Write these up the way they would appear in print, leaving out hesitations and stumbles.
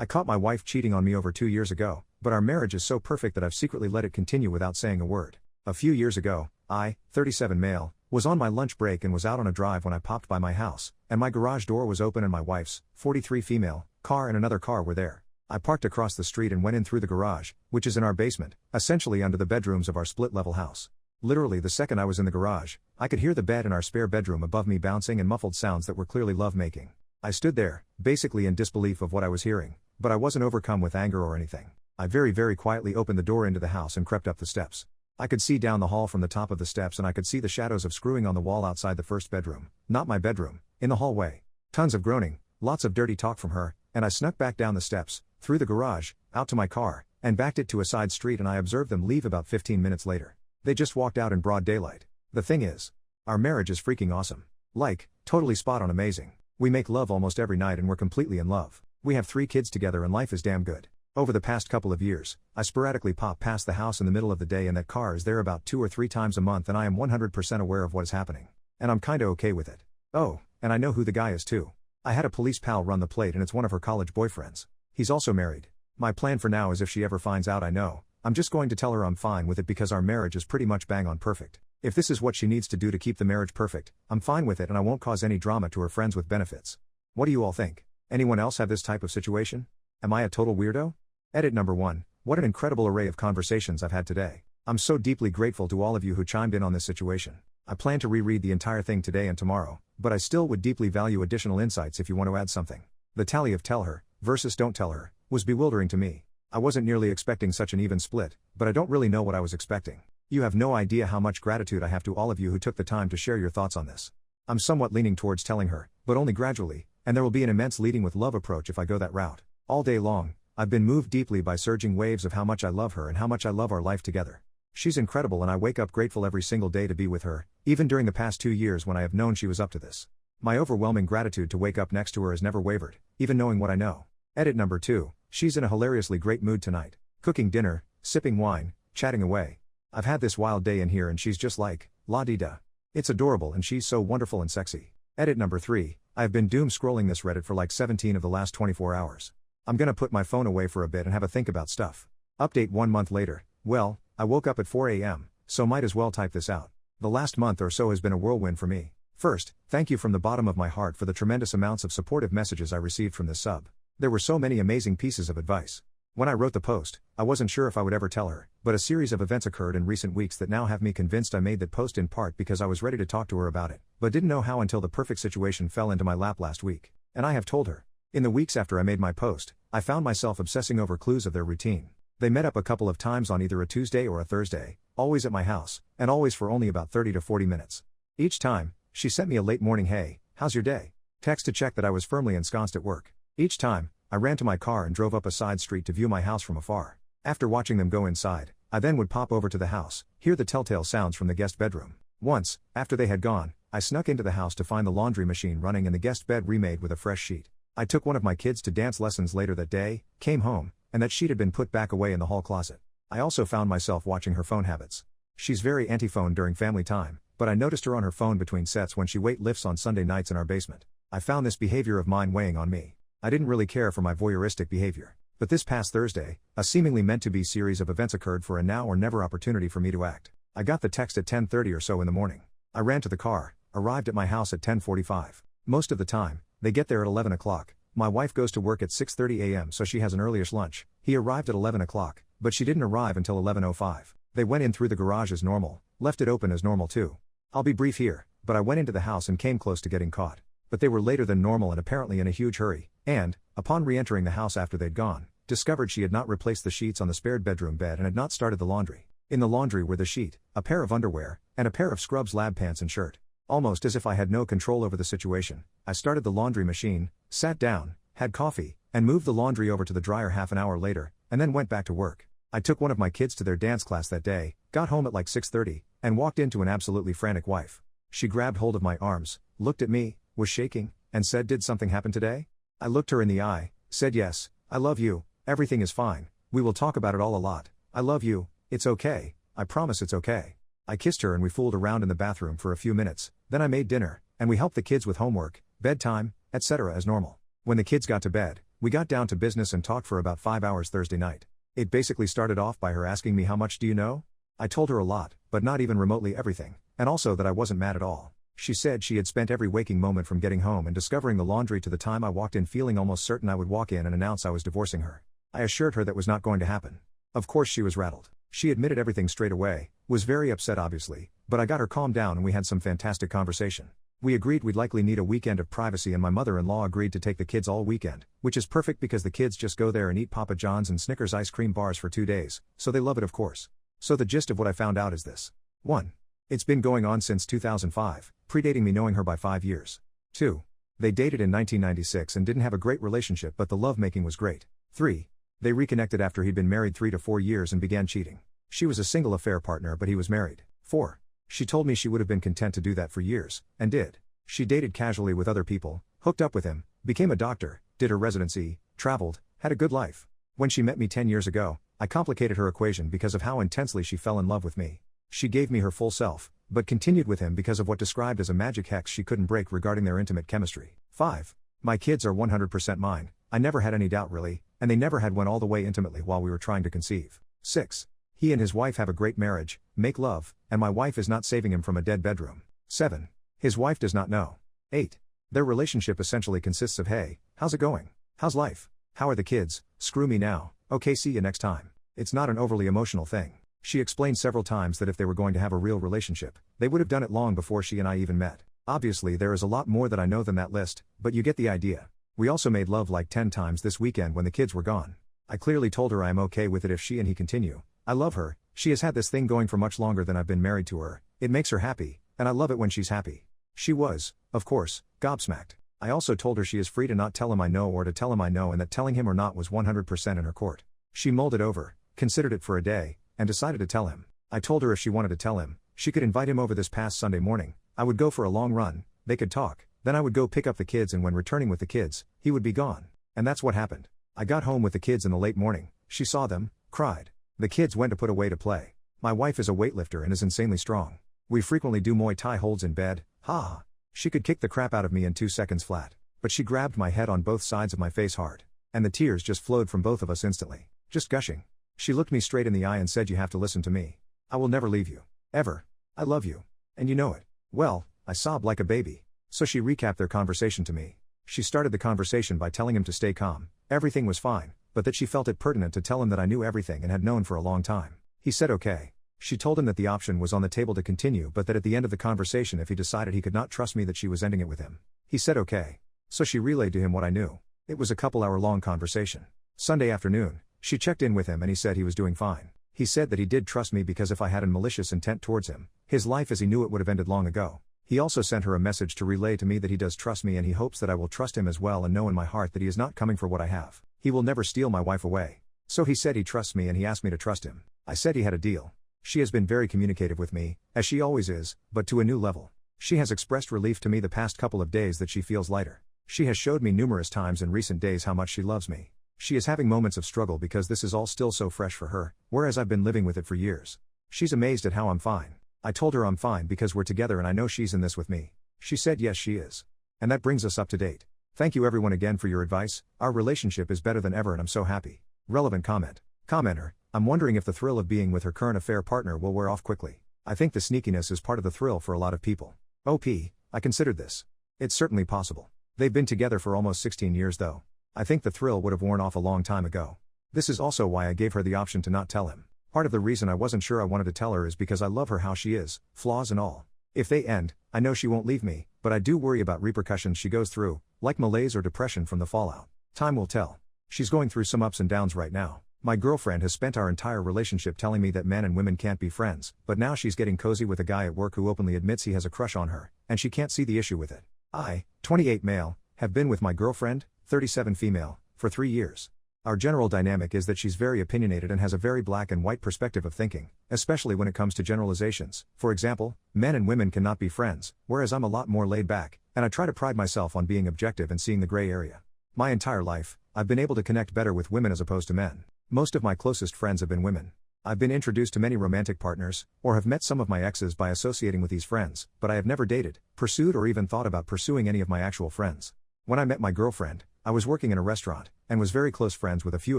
I caught my wife cheating on me over 2 years ago, but our marriage is so perfect that I've secretly let it continue without saying a word. A few years ago, I, 37 male, was on my lunch break and was out on a drive when I popped by my house, and my garage door was open and my wife's, 43 female, car and another car were there. I parked across the street and went in through the garage, which is in our basement, essentially under the bedrooms of our split-level house. Literally the second I was in the garage, I could hear the bed in our spare bedroom above me bouncing and muffled sounds that were clearly love-making. I stood there, basically in disbelief of what I was hearing, but I wasn't overcome with anger or anything. I very quietly opened the door into the house and crept up the steps. I could see down the hall from the top of the steps and I could see the shadows of screwing on the wall outside the first bedroom, not my bedroom, in the hallway. Tons of groaning, lots of dirty talk from her, and I snuck back down the steps, through the garage, out to my car, and backed it to a side street and I observed them leave about 15 minutes later. They just walked out in broad daylight. The thing is, our marriage is freaking awesome. Like, totally spot on amazing. We make love almost every night and we're completely in love. We have 3 kids together and life is damn good. Over the past couple of years, I sporadically pop past the house in the middle of the day and that car is there about 2 or 3 times a month and I am 100% aware of what is happening. And I'm kinda okay with it. Oh, and I know who the guy is too. I had a police pal run the plate and it's one of her college boyfriends. He's also married. My plan for now is if she ever finds out I'm just going to tell her I'm fine with it because our marriage is pretty much bang on perfect. If this is what she needs to do to keep the marriage perfect, I'm fine with it and I won't cause any drama to her friends with benefits. What do you all think? Anyone else have this type of situation? Am I a total weirdo? Edit number 1. What an incredible array of conversations I've had today. I'm so deeply grateful to all of you who chimed in on this situation. I plan to reread the entire thing today and tomorrow, but I still would deeply value additional insights if you want to add something. The tally of tell her versus don't tell her was bewildering to me. I wasn't nearly expecting such an even split, but I don't really know what I was expecting. You have no idea how much gratitude I have to all of you who took the time to share your thoughts on this. I'm somewhat leaning towards telling her, but only gradually, and there will be an immense leading with love approach if I go that route. All day long, I've been moved deeply by surging waves of how much I love her and how much I love our life together. She's incredible and I wake up grateful every single day to be with her, even during the past 2 years when I have known she was up to this. My overwhelming gratitude to wake up next to her has never wavered, even knowing what I know. Edit number 2. She's in a hilariously great mood tonight. Cooking dinner, sipping wine, chatting away. I've had this wild day in here and she's just like, la-di-da. It's adorable and she's so wonderful and sexy. Edit number 3. I have been doom scrolling this Reddit for like 17 of the last 24 hours. I'm gonna put my phone away for a bit and have a think about stuff. Update 1 month later. Well, I woke up at 4 a.m., so might as well type this out. The last month or so has been a whirlwind for me. First, thank you from the bottom of my heart for the tremendous amounts of supportive messages I received from this sub. There were so many amazing pieces of advice. When I wrote the post, I wasn't sure if I would ever tell her, but a series of events occurred in recent weeks that now have me convinced I made that post in part because I was ready to talk to her about it, but didn't know how until the perfect situation fell into my lap last week. And I have told her. In the weeks after I made my post, I found myself obsessing over clues of their routine. They met up a couple of times on either a Tuesday or a Thursday, always at my house, and always for only about 30 to 40 minutes. Each time, she sent me a late morning "Hey, how's your day?" text to check that I was firmly ensconced at work. Each time, I ran to my car and drove up a side street to view my house from afar. After watching them go inside, I then would pop over to the house, hear the telltale sounds from the guest bedroom. Once, after they had gone, I snuck into the house to find the laundry machine running and the guest bed remade with a fresh sheet. I took one of my kids to dance lessons later that day, came home, and that sheet had been put back away in the hall closet. I also found myself watching her phone habits. She's very anti-phone during family time, but I noticed her on her phone between sets when she weight lifts on Sunday nights in our basement. I found this behavior of mine weighing on me. I didn't really care for my voyeuristic behavior. But this past Thursday, a seemingly meant-to-be series of events occurred for a now-or-never opportunity for me to act. I got the text at 10:30 or so in the morning. I ran to the car, arrived at my house at 10:45. Most of the time, they get there at 11 o'clock. My wife goes to work at 6:30 a.m. so she has an earlyish lunch. He arrived at 11 o'clock, but she didn't arrive until 11:05. They went in through the garage as normal, left it open as normal too. I'll be brief here, but I went into the house and came close to getting caught. But they were later than normal and apparently in a huge hurry, and, upon re-entering the house after they'd gone, discovered she had not replaced the sheets on the spared bedroom bed and had not started the laundry. In the laundry were the sheet, a pair of underwear, and a pair of scrubs lab pants and shirt. Almost as if I had no control over the situation, I started the laundry machine, sat down, had coffee, and moved the laundry over to the dryer half an hour later, and then went back to work. I took one of my kids to their dance class that day, got home at like 6:30, and walked into an absolutely frantic wife. She grabbed hold of my arms, looked at me, was shaking, and said, "Did something happen today?" I looked her in the eye, said, "Yes, I love you, everything is fine, we will talk about it all a lot, I love you, it's okay, I promise it's okay." I kissed her and we fooled around in the bathroom for a few minutes, then I made dinner, and we helped the kids with homework, bedtime, etc. as normal. When the kids got to bed, We got down to business and talked for about 5 hours Thursday night. It basically started off by her asking me how much do you know? I told her a lot, but not even remotely everything, and also that I wasn't mad at all. She said she had spent every waking moment from getting home and discovering the laundry to the time I walked in feeling almost certain I would walk in and announce I was divorcing her. I assured her that was not going to happen. Of course she was rattled. She admitted everything straight away, was very upset obviously, but I got her calmed down and we had some fantastic conversation. We agreed we'd likely need a weekend of privacy and my mother-in-law agreed to take the kids all weekend, which is perfect because the kids just go there and eat Papa John's and Snickers ice cream bars for 2 days, so they love it of course. So the gist of what I found out is this. 1. It's been going on since 2005, predating me knowing her by 5 years. 2. They dated in 1996 and didn't have a great relationship but the lovemaking was great. 3. They reconnected after he'd been married 3 to 4 years and began cheating. She was a single affair partner but he was married. 4. She told me she would have been content to do that for years, and did. She dated casually with other people, hooked up with him, became a doctor, did her residency, traveled, had a good life. When she met me 10 years ago, I complicated her equation because of how intensely she fell in love with me. She gave me her full self, but continued with him because of what described as a magic hex she couldn't break regarding their intimate chemistry. 5. My kids are 100% mine, I never had any doubt really, and they never had one all the way intimately while we were trying to conceive. 6. He and his wife have a great marriage, make love, and my wife is not saving him from a dead bedroom. 7. His wife does not know. 8. Their relationship essentially consists of hey, how's it going? How's life? How are the kids? Screw me now, okay see you next time. It's not an overly emotional thing. She explained several times that if they were going to have a real relationship, they would have done it long before she and I even met. Obviously there is a lot more that I know than that list, but you get the idea. We also made love like 10 times this weekend when the kids were gone. I clearly told her I am okay with it if she and he continue. I love her, she has had this thing going for much longer than I've been married to her, it makes her happy, and I love it when she's happy. She was, of course, gobsmacked. I also told her she is free to not tell him I know or to tell him I know and that telling him or not was 100% in her court. She mulled it over, considered it for a day, and decided to tell him. I told her if she wanted to tell him, she could invite him over this past Sunday morning, I would go for a long run, they could talk, then I would go pick up the kids and when returning with the kids, he would be gone. And that's what happened. I got home with the kids in the late morning, she saw them, cried. The kids went to put away to play. My wife is a weightlifter and is insanely strong. We frequently do Muay Thai holds in bed, ha. She could kick the crap out of me in 2 seconds flat. But she grabbed my head on both sides of my face hard. And the tears just flowed from both of us instantly, just gushing. She looked me straight in the eye and said you have to listen to me. I will never leave you. Ever. I love you. And you know it. Well, I sobbed like a baby. So she recapped their conversation to me. She started the conversation by telling him to stay calm, everything was fine, but that she felt it pertinent to tell him that I knew everything and had known for a long time. He said okay. She told him that the option was on the table to continue but that at the end of the conversation if he decided he could not trust me that she was ending it with him. He said okay. So she relayed to him what I knew. It was a couple-hour-long conversation. Sunday afternoon, she checked in with him and he said he was doing fine. He said that he did trust me because if I had a malicious intent towards him, his life as he knew it would have ended long ago. He also sent her a message to relay to me that he does trust me and he hopes that I will trust him as well and know in my heart that he is not coming for what I have. He will never steal my wife away. So he said he trusts me and he asked me to trust him. I said he had a deal. She has been very communicative with me, as she always is, but to a new level. She has expressed relief to me the past couple of days that she feels lighter. She has showed me numerous times in recent days how much she loves me. She is having moments of struggle because this is all still so fresh for her, whereas I've been living with it for years. She's amazed at how I'm fine. I told her I'm fine because we're together and I know she's in this with me. She said yes she is. And that brings us up to date. Thank you everyone again for your advice, our relationship is better than ever and I'm so happy. Relevant comment. Commenter, I'm wondering if the thrill of being with her current affair partner will wear off quickly. I think the sneakiness is part of the thrill for a lot of people. OP, I considered this. It's certainly possible. They've been together for almost 16 years though. I think the thrill would have worn off a long time ago. This is also why I gave her the option to not tell him. Part of the reason I wasn't sure I wanted to tell her is because I love her how she is, flaws and all. If they end, I know she won't leave me, but I do worry about repercussions she goes through, like malaise or depression from the fallout. Time will tell. She's going through some ups and downs right now. My girlfriend has spent our entire relationship telling me that men and women can't be friends, but now she's getting cozy with a guy at work who openly admits he has a crush on her, and she can't see the issue with it. I, 28 male, have been with my girlfriend, 37 female, for 3 years. Our general dynamic is that she's very opinionated and has a very black and white perspective of thinking, especially when it comes to generalizations. For example, men and women cannot be friends, whereas I'm a lot more laid back, and I try to pride myself on being objective and seeing the gray area. My entire life, I've been able to connect better with women as opposed to men. Most of my closest friends have been women. I've been introduced to many romantic partners, or have met some of my exes by associating with these friends, but I have never dated, pursued or even thought about pursuing any of my actual friends. When I met my girlfriend, I was working in a restaurant, and was very close friends with a few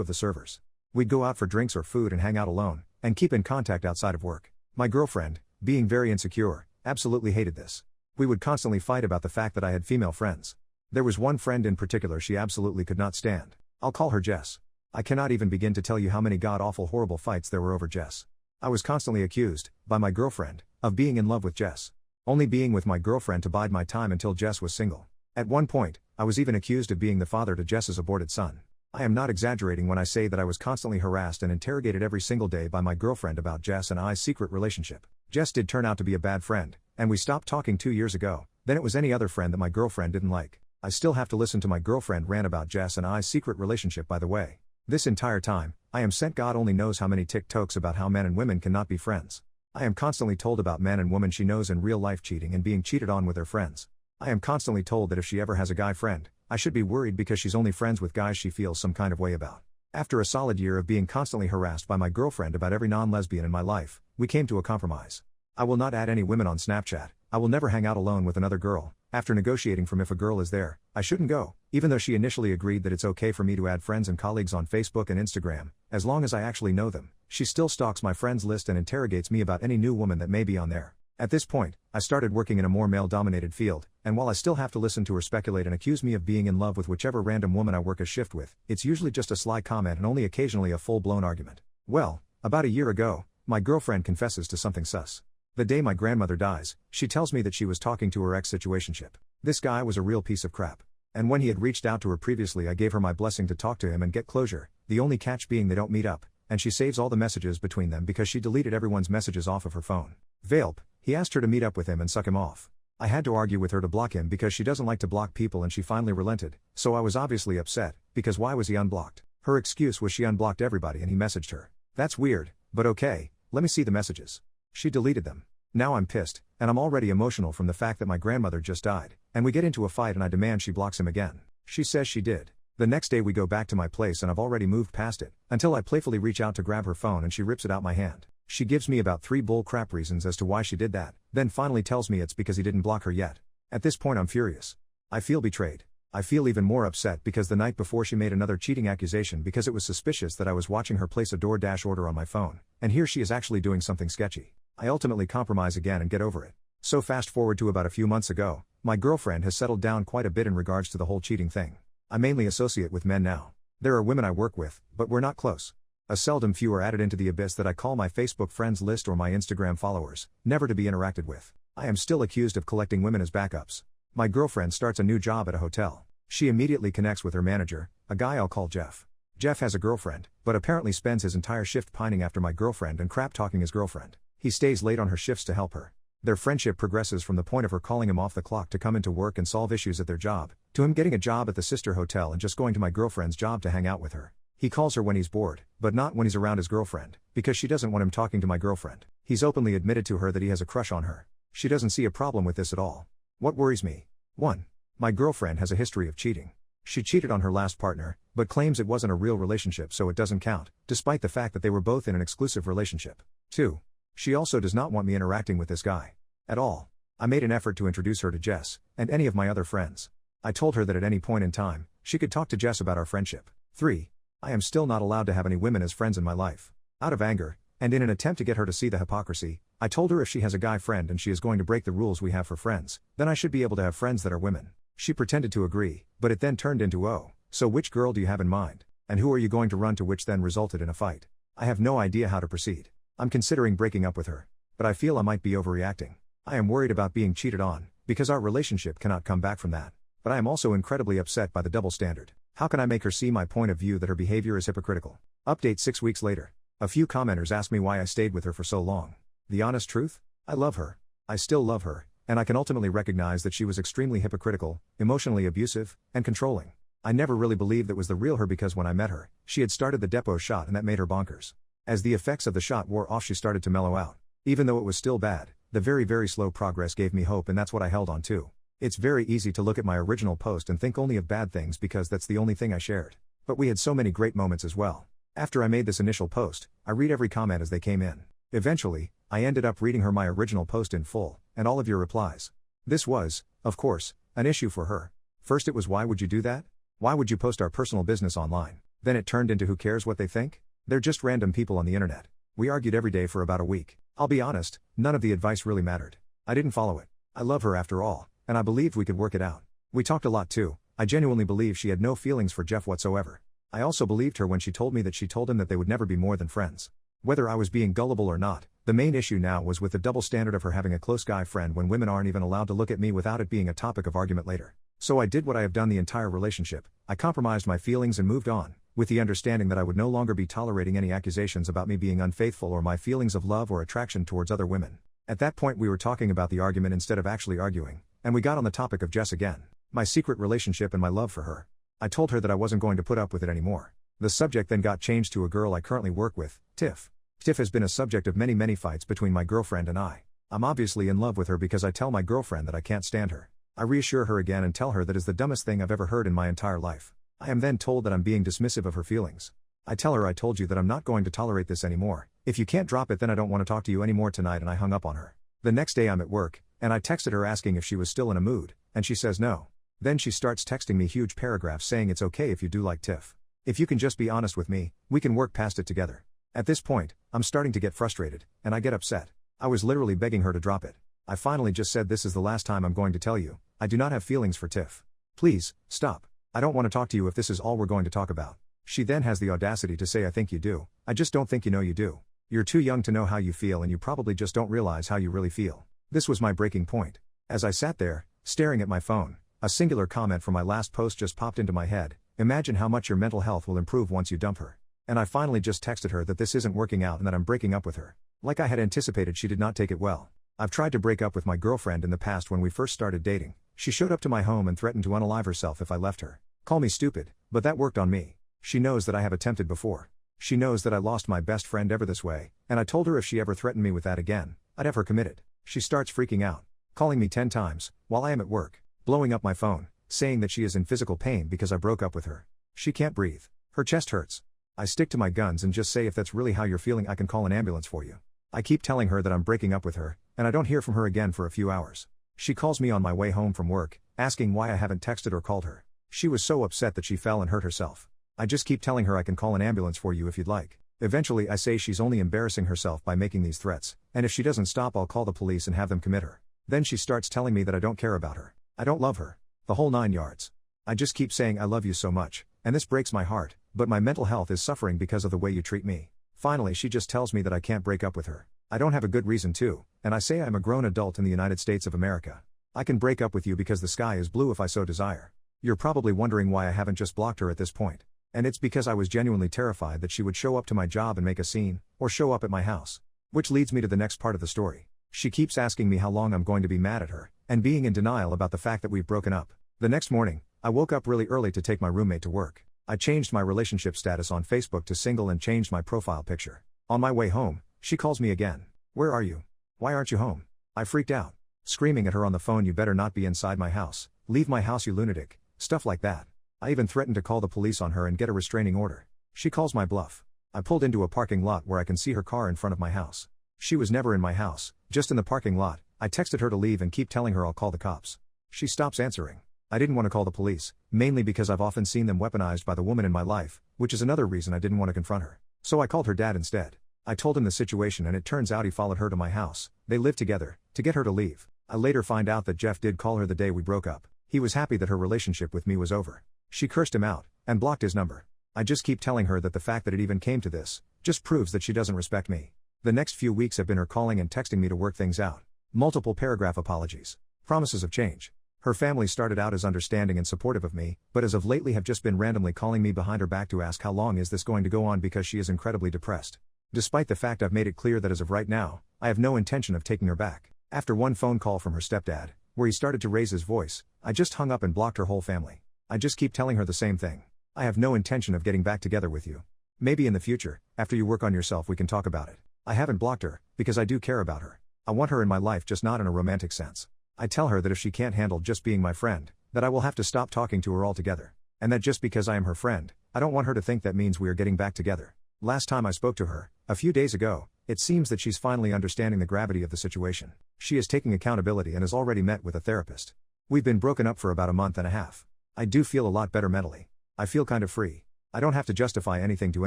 of the servers. We'd go out for drinks or food and hang out alone, and keep in contact outside of work. My girlfriend, being very insecure, absolutely hated this. We would constantly fight about the fact that I had female friends. There was one friend in particular she absolutely could not stand. I'll call her Jess. I cannot even begin to tell you how many god-awful horrible fights there were over Jess. I was constantly accused, by my girlfriend, of being in love with Jess. Only being with my girlfriend to bide my time until Jess was single. At one point, I was even accused of being the father to Jess's aborted son. I am not exaggerating when I say that I was constantly harassed and interrogated every single day by my girlfriend about Jess and I's secret relationship. Jess did turn out to be a bad friend, and we stopped talking 2 years ago. Then it was any other friend that my girlfriend didn't like. I still have to listen to my girlfriend rant about Jess and I's secret relationship, by the way. This entire time, I am sent God only knows how many TikToks about how men and women cannot be friends. I am constantly told about men and women she knows in real life cheating and being cheated on with their friends. I am constantly told that if she ever has a guy friend, I should be worried because she's only friends with guys she feels some kind of way about. After a solid year of being constantly harassed by my girlfriend about every non-lesbian in my life, we came to a compromise. I will not add any women on Snapchat. I will never hang out alone with another girl. After negotiating from if a girl is there, I shouldn't go, even though she initially agreed that it's okay for me to add friends and colleagues on Facebook and Instagram, as long as I actually know them. She still stalks my friends list and interrogates me about any new woman that may be on there. At this point, I started working in a more male-dominated field, and while I still have to listen to her speculate and accuse me of being in love with whichever random woman I work a shift with, it's usually just a sly comment and only occasionally a full-blown argument. Well, about a year ago, my girlfriend confesses to something sus. The day my grandmother dies, she tells me that she was talking to her ex-situationship. This guy was a real piece of crap. And when he had reached out to her previously, I gave her my blessing to talk to him and get closure, the only catch being they don't meet up, and she saves all the messages between them because she deleted everyone's messages off of her phone. Velp, he asked her to meet up with him and suck him off. I had to argue with her to block him because she doesn't like to block people, and she finally relented, so I was obviously upset, because why was he unblocked? Her excuse was she unblocked everybody and he messaged her. That's weird, but okay, let me see the messages. She deleted them. Now I'm pissed, and I'm already emotional from the fact that my grandmother just died, and we get into a fight and I demand she blocks him again. She says she did. The next day we go back to my place and I've already moved past it, until I playfully reach out to grab her phone and she rips it out my hand. She gives me about 3 bull crap reasons as to why she did that, then finally tells me it's because he didn't block her yet. At this point I'm furious. I feel betrayed. I feel even more upset because the night before she made another cheating accusation because it was suspicious that I was watching her place a DoorDash order on my phone, and here she is actually doing something sketchy. I ultimately compromise again and get over it. So fast forward to about a few months ago, my girlfriend has settled down quite a bit in regards to the whole cheating thing. I mainly associate with men now. There are women I work with, but we're not close. A seldom few are added into the abyss that I call my Facebook friends list or my Instagram followers, never to be interacted with. I am still accused of collecting women as backups. My girlfriend starts a new job at a hotel. She immediately connects with her manager, a guy I'll call Jeff. Jeff has a girlfriend, but apparently spends his entire shift pining after my girlfriend and crap talking his girlfriend. He stays late on her shifts to help her. Their friendship progresses from the point of her calling him off the clock to come into work and solve issues at their job, to him getting a job at the sister hotel and just going to my girlfriend's job to hang out with her. He calls her when he's bored, but not when he's around his girlfriend, because she doesn't want him talking to my girlfriend. He's openly admitted to her that he has a crush on her. She doesn't see a problem with this at all. What worries me? 1. My girlfriend has a history of cheating. She cheated on her last partner, but claims it wasn't a real relationship so it doesn't count, despite the fact that they were both in an exclusive relationship. 2. She also does not want me interacting with this guy. At all. I made an effort to introduce her to Jess, and any of my other friends. I told her that at any point in time, she could talk to Jess about our friendship. 3. I am still not allowed to have any women as friends in my life. Out of anger, and in an attempt to get her to see the hypocrisy, I told her if she has a guy friend and she is going to break the rules we have for friends, then I should be able to have friends that are women. She pretended to agree, but it then turned into so which girl do you have in mind? And who are you going to run to, which then resulted in a fight. I have no idea how to proceed. I'm considering breaking up with her. But I feel I might be overreacting. I am worried about being cheated on, because our relationship cannot come back from that. But I am also incredibly upset by the double standard. How can I make her see my point of view that her behavior is hypocritical? Update 6 weeks later. A few commenters asked me why I stayed with her for so long. The honest truth? I love her. I still love her, and I can ultimately recognize that she was extremely hypocritical, emotionally abusive, and controlling. I never really believed that was the real her because when I met her, she had started the depot shot and that made her bonkers. As the effects of the shot wore off, she started to mellow out. Even though it was still bad, the very slow progress gave me hope, and that's what I held on to. It's very easy to look at my original post and think only of bad things because that's the only thing I shared. But we had so many great moments as well. After I made this initial post, I read every comment as they came in. Eventually, I ended up reading her my original post in full, and all of your replies. This was, of course, an issue for her. First it was, why would you do that? Why would you post our personal business online? Then it turned into who cares what they think? They're just random people on the internet. We argued every day for about a week. I'll be honest, none of the advice really mattered. I didn't follow it. I love her after all, and I believed we could work it out. We talked a lot too. I genuinely believe she had no feelings for Jeff whatsoever. I also believed her when she told me that she told him that they would never be more than friends. Whether I was being gullible or not, the main issue now was with the double standard of her having a close guy friend when women aren't even allowed to look at me without it being a topic of argument later. So I did what I have done the entire relationship. I compromised my feelings and moved on, with the understanding that I would no longer be tolerating any accusations about me being unfaithful or my feelings of love or attraction towards other women. At that point we were talking about the argument instead of actually arguing, and we got on the topic of Jess again. My secret relationship and my love for her. I told her that I wasn't going to put up with it anymore. The subject then got changed to a girl I currently work with, Tiff. Tiff has been a subject of many fights between my girlfriend and I. I'm obviously in love with her because I tell my girlfriend that I can't stand her. I reassure her again and tell her that is the dumbest thing I've ever heard in my entire life. I am then told that I'm being dismissive of her feelings. I tell her I told you that I'm not going to tolerate this anymore. If you can't drop it then I don't want to talk to you anymore tonight, and I hung up on her. The next day I'm at work, and I texted her asking if she was still in a mood, and she says no. Then she starts texting me huge paragraphs saying it's okay if you do like Tiff. If you can just be honest with me, we can work past it together. At this point, I'm starting to get frustrated, and I get upset. I was literally begging her to drop it. I finally just said, this is the last time I'm going to tell you, I do not have feelings for Tiff. Please, stop. I don't want to talk to you if this is all we're going to talk about. She then has the audacity to say, I think you do. I just don't think you know you do. You're too young to know how you feel, and you probably just don't realize how you really feel. This was my breaking point. As I sat there, staring at my phone, a singular comment from my last post just popped into my head. Imagine how much your mental health will improve once you dump her. And I finally just texted her that this isn't working out and that I'm breaking up with her. Like I had anticipated, she did not take it well. I've tried to break up with my girlfriend in the past when we first started dating. She showed up to my home and threatened to unalive herself if I left her. Call me stupid, but that worked on me. She knows that I have attempted before. She knows that I lost my best friend ever this way, and I told her if she ever threatened me with that again, I'd have her committed. She starts freaking out, calling me 10 times, while I am at work, blowing up my phone, saying that she is in physical pain because I broke up with her. She can't breathe. Her chest hurts. I stick to my guns and just say, if that's really how you're feeling, I can call an ambulance for you. I keep telling her that I'm breaking up with her, and I don't hear from her again for a few hours. She calls me on my way home from work, asking why I haven't texted or called her. She was so upset that she fell and hurt herself. I just keep telling her I can call an ambulance for you if you'd like. Eventually I say she's only embarrassing herself by making these threats, and if she doesn't stop I'll call the police and have them commit her. Then she starts telling me that I don't care about her. I don't love her. The whole 9 yards. I just keep saying I love you so much, and this breaks my heart, but my mental health is suffering because of the way you treat me. Finally she just tells me that I can't break up with her. I don't have a good reason to, and I say I'm a grown adult in the United States of America. I can break up with you because the sky is blue if I so desire. You're probably wondering why I haven't just blocked her at this point. And it's because I was genuinely terrified that she would show up to my job and make a scene, or show up at my house. Which leads me to the next part of the story. She keeps asking me how long I'm going to be mad at her, and being in denial about the fact that we've broken up. The next morning, I woke up really early to take my roommate to work. I changed my relationship status on Facebook to single and changed my profile picture. On my way home, she calls me again. Where are you? Why aren't you home? I freaked out, screaming at her on the phone, you better not be inside my house. Leave my house, you lunatic. Stuff like that. I even threatened to call the police on her and get a restraining order. She calls my bluff. I pulled into a parking lot where I can see her car in front of my house. She was never in my house, just in the parking lot. I texted her to leave and keep telling her I'll call the cops. She stops answering. I didn't want to call the police, mainly because I've often seen them weaponized by the woman in my life, which is another reason I didn't want to confront her. So I called her dad instead. I told him the situation and it turns out he followed her to my house. They live together, to get her to leave. I later find out that Jeff did call her the day we broke up. He was happy that her relationship with me was over. She cursed him out, and blocked his number. I just keep telling her that the fact that it even came to this, just proves that she doesn't respect me. The next few weeks have been her calling and texting me to work things out. Multiple paragraph apologies. Promises of change. Her family started out as understanding and supportive of me, but as of lately have just been randomly calling me behind her back to ask how long is this going to go on because she is incredibly depressed. Despite the fact I've made it clear that as of right now, I have no intention of taking her back. After one phone call from her stepdad, where he started to raise his voice, I just hung up and blocked her whole family. I just keep telling her the same thing. I have no intention of getting back together with you. Maybe in the future, after you work on yourself, we can talk about it. I haven't blocked her, because I do care about her. I want her in my life, just not in a romantic sense. I tell her that if she can't handle just being my friend, that I will have to stop talking to her altogether. And that just because I am her friend, I don't want her to think that means we are getting back together. Last time I spoke to her, a few days ago, it seems that she's finally understanding the gravity of the situation. She is taking accountability and has already met with a therapist. We've been broken up for about a month and a half. I do feel a lot better mentally. I feel kind of free. I don't have to justify anything to